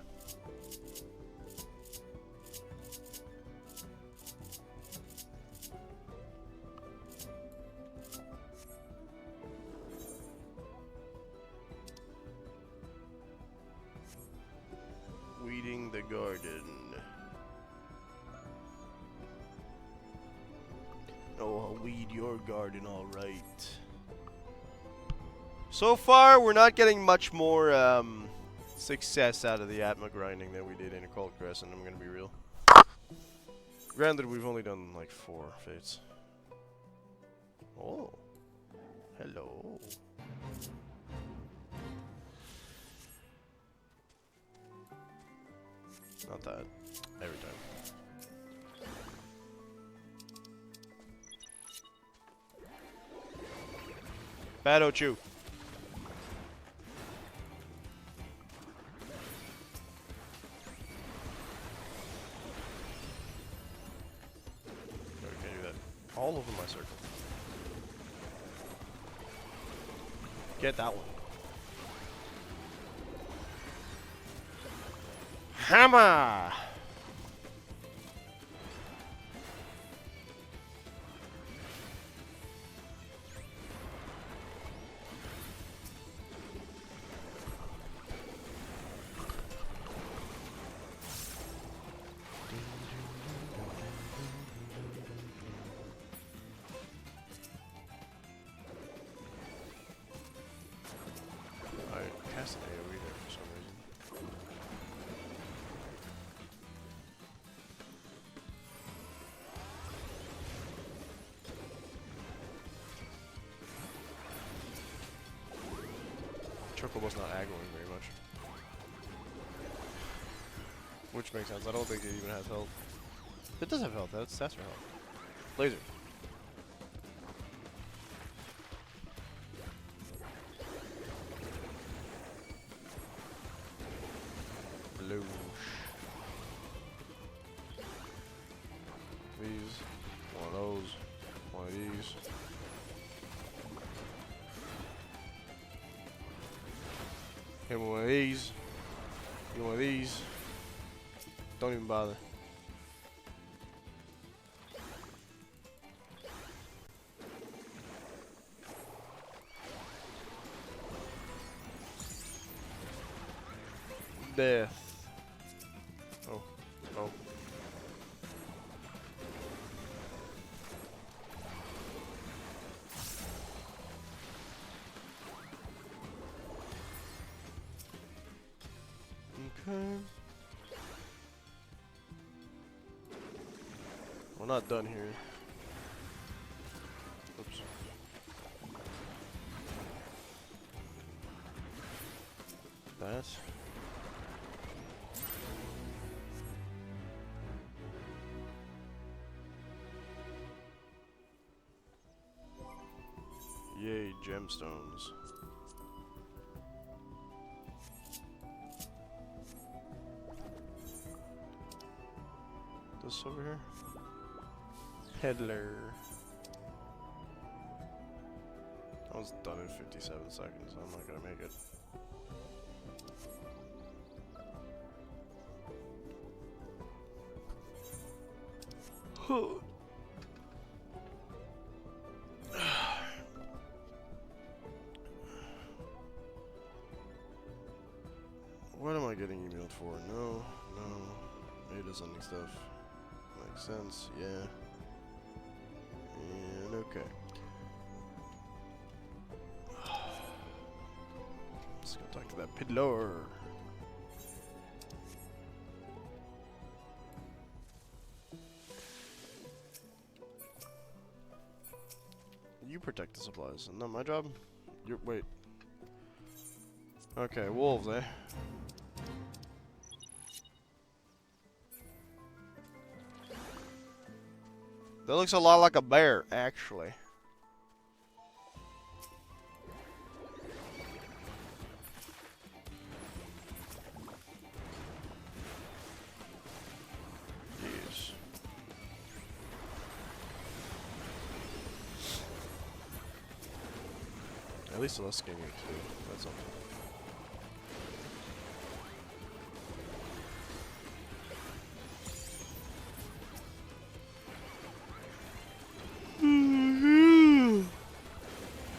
Weeding the garden. Oh, I'll weed your garden, alright. So far, we're not getting much more success out of the Atma grinding that we did in Occult Crescent, I'm gonna be real. Granted, we've only done like 4 fates. Oh. Hello. Not that. Every time. Bad Ochu. No, we can't do that. All over my circle. Get that one. Hammer! Alright, cast an AoE there for some reason. Chocobo's not aggroing very much. Which makes sense. I don't think it even has health. It does have health. That's stats for health. Laser. Blue. These. One of those. One of these. Hit one of these. Get one of these. Don't even bother. Death. Oh. Oh. Okay. We're not done here. Oops. That. Yay, gemstones. This over here? Peddler. I was done in 57 seconds. I'm not gonna make it. What am I getting emailed for? No, no. It is ending stuff. Makes sense, yeah. And okay. Let's go talk to that peddler. You protect the supplies, not my job. You're wait. Okay, wolves, eh? That looks a lot like a bear, actually. Yes. At least less skinny too. That's something.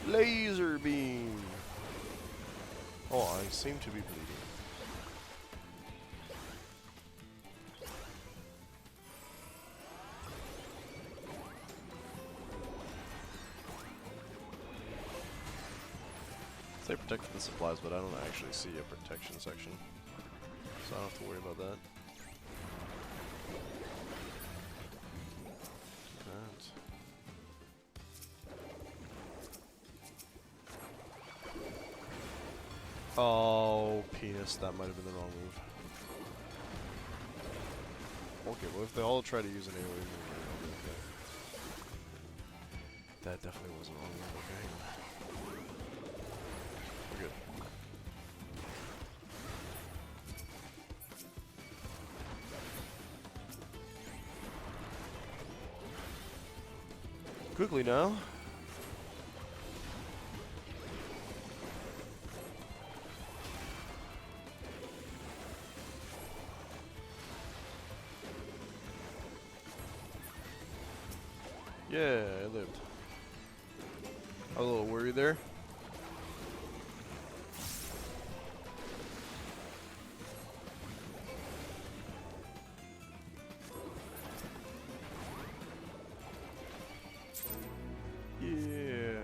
Laser beam. Oh, I seem to be bleeding. They protected the supplies, but I don't actually see a protection section, so I don't have to worry about that. Oh, penis, that might have been the wrong move. Okay, well if they all try to use an AoE move, okay. That definitely was the wrong move, okay. We're good. Quickly now. Yeah, I lived. I was a little worried there. Yeah.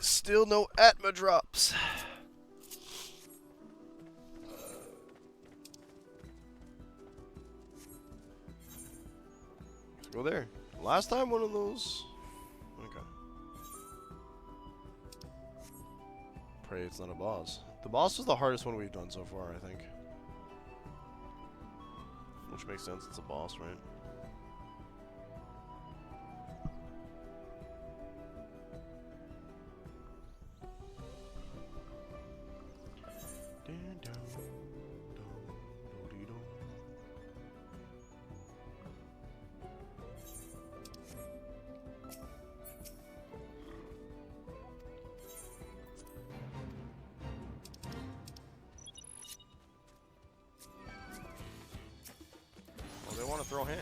Still no Atma drops. Let's go there. Last time one of those. Okay. Pray it's not a boss. The boss was the hardest one we've done so far, I think. Which makes sense, it's a boss, right? Well, they want to throw hands.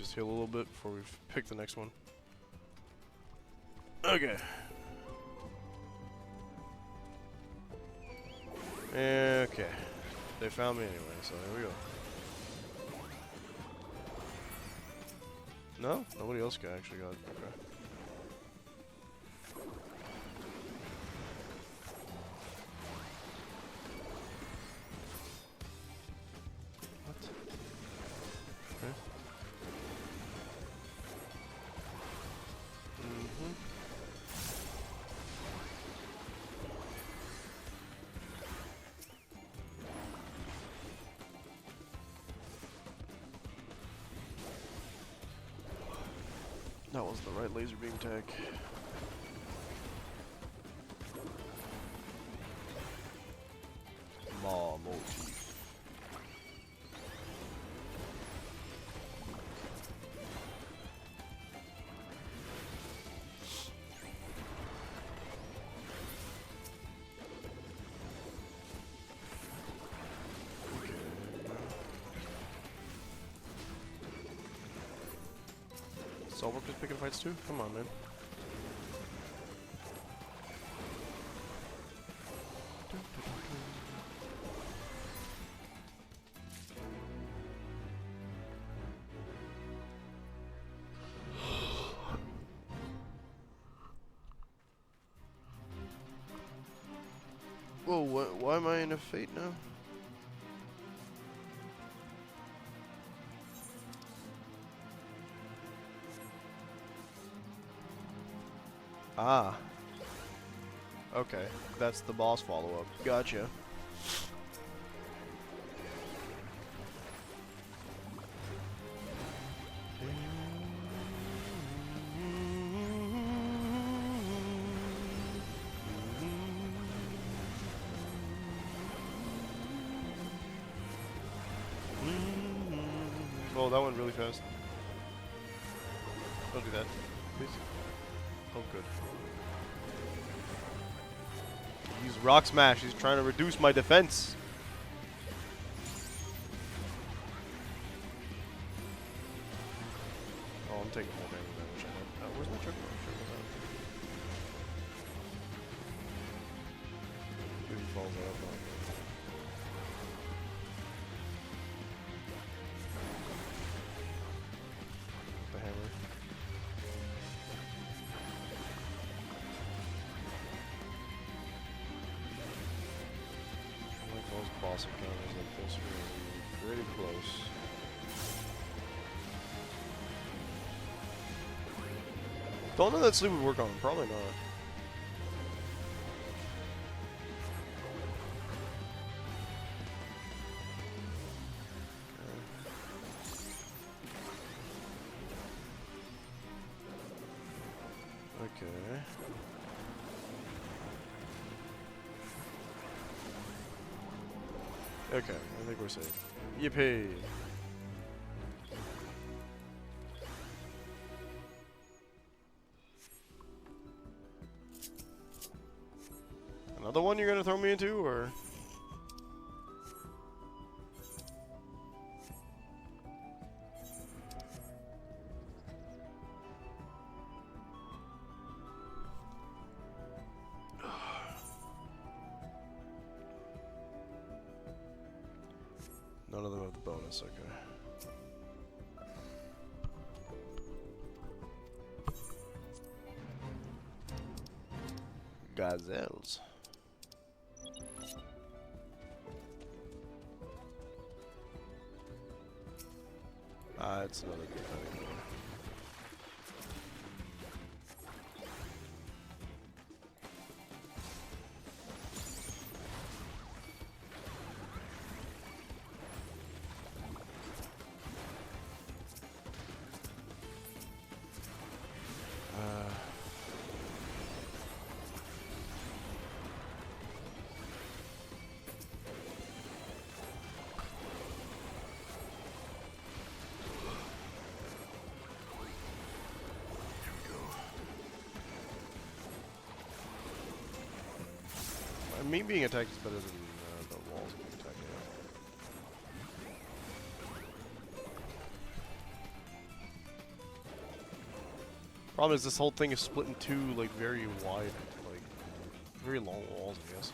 just heal a little bit before we pick the next one. Okay. Okay. They found me anyway, so here we go. No? Nobody else actually got it. Okay. What? Okay. Mm-hmm. That was the right laser beam tech. Motif. Solberg just picking fights too? Come on, man. Whoa, why am I in a fate now? Ah. Okay, that's the boss follow-up. Gotcha. Oh, that went really fast. Don't do that, please. Oh, good. Use Rock Smash. He's trying to reduce my defense. Oh, I'm taking more damage than I wish I had. Where's my trick? If he falls out, the hammer. Those boss encounters like this are really pretty close. Don't know that sleep would work on him. Probably not. Okay. Okay, I think we're safe. Yippee! Another one you're gonna throw me into, or? None of them have the bonus, okay. Gazelles. Ah, it's another good fighting game. Me being attacked is better than the walls being attacked. Problem is, this whole thing is split in two, like, very wide, like, very long walls, I guess.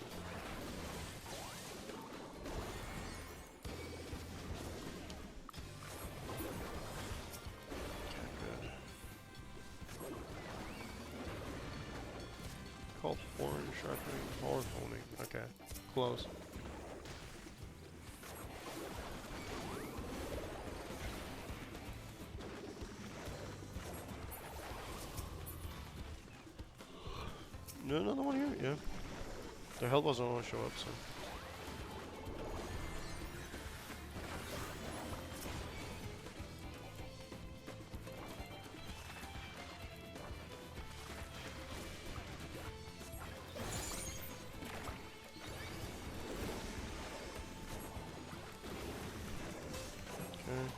Okay, good. Called horn sharpening, horn honing. Okay, close. No, another one here? Yeah. The hell doesn't want to show up, so. Okay.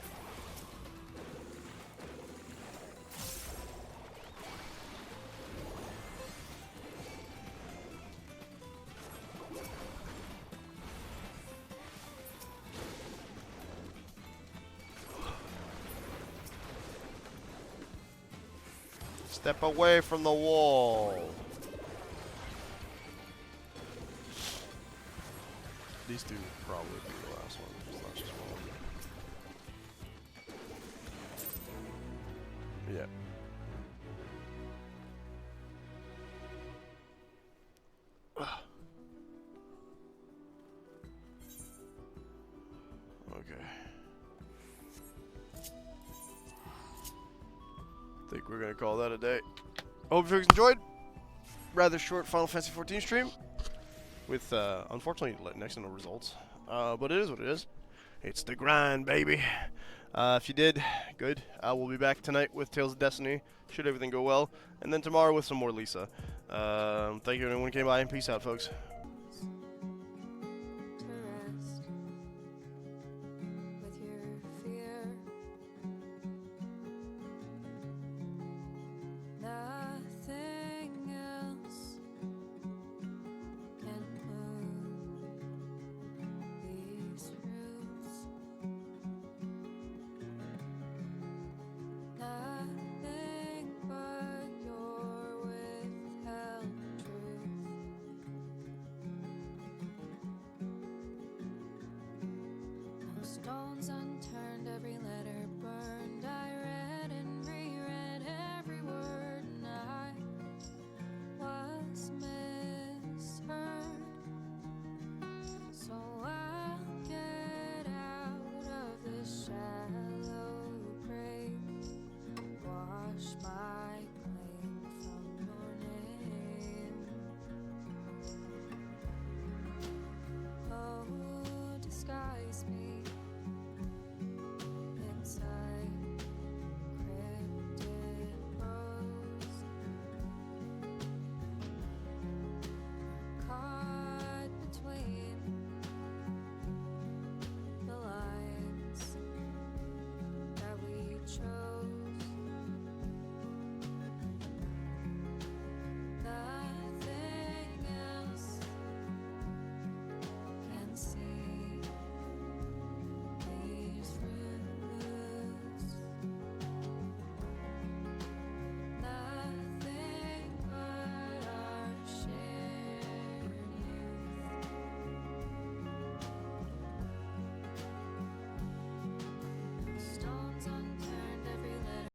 Step away from the wall. These two will probably be the last one. That's just one. Yeah. Okay. Think we're gonna call that a day. Hope you guys enjoyed. Rather short Final Fantasy 14 stream with unfortunately next to no results. But it is what it is. It's the grind, baby. If you did, good. We'll be back tonight with Tales of Destiny, should everything go well, and then tomorrow with some more Lisa. Thank you everyone who came by, and peace out, folks. To rest with your fear. Nothing else can move these roots. Nothing but your withheld truth. No stones unturned, every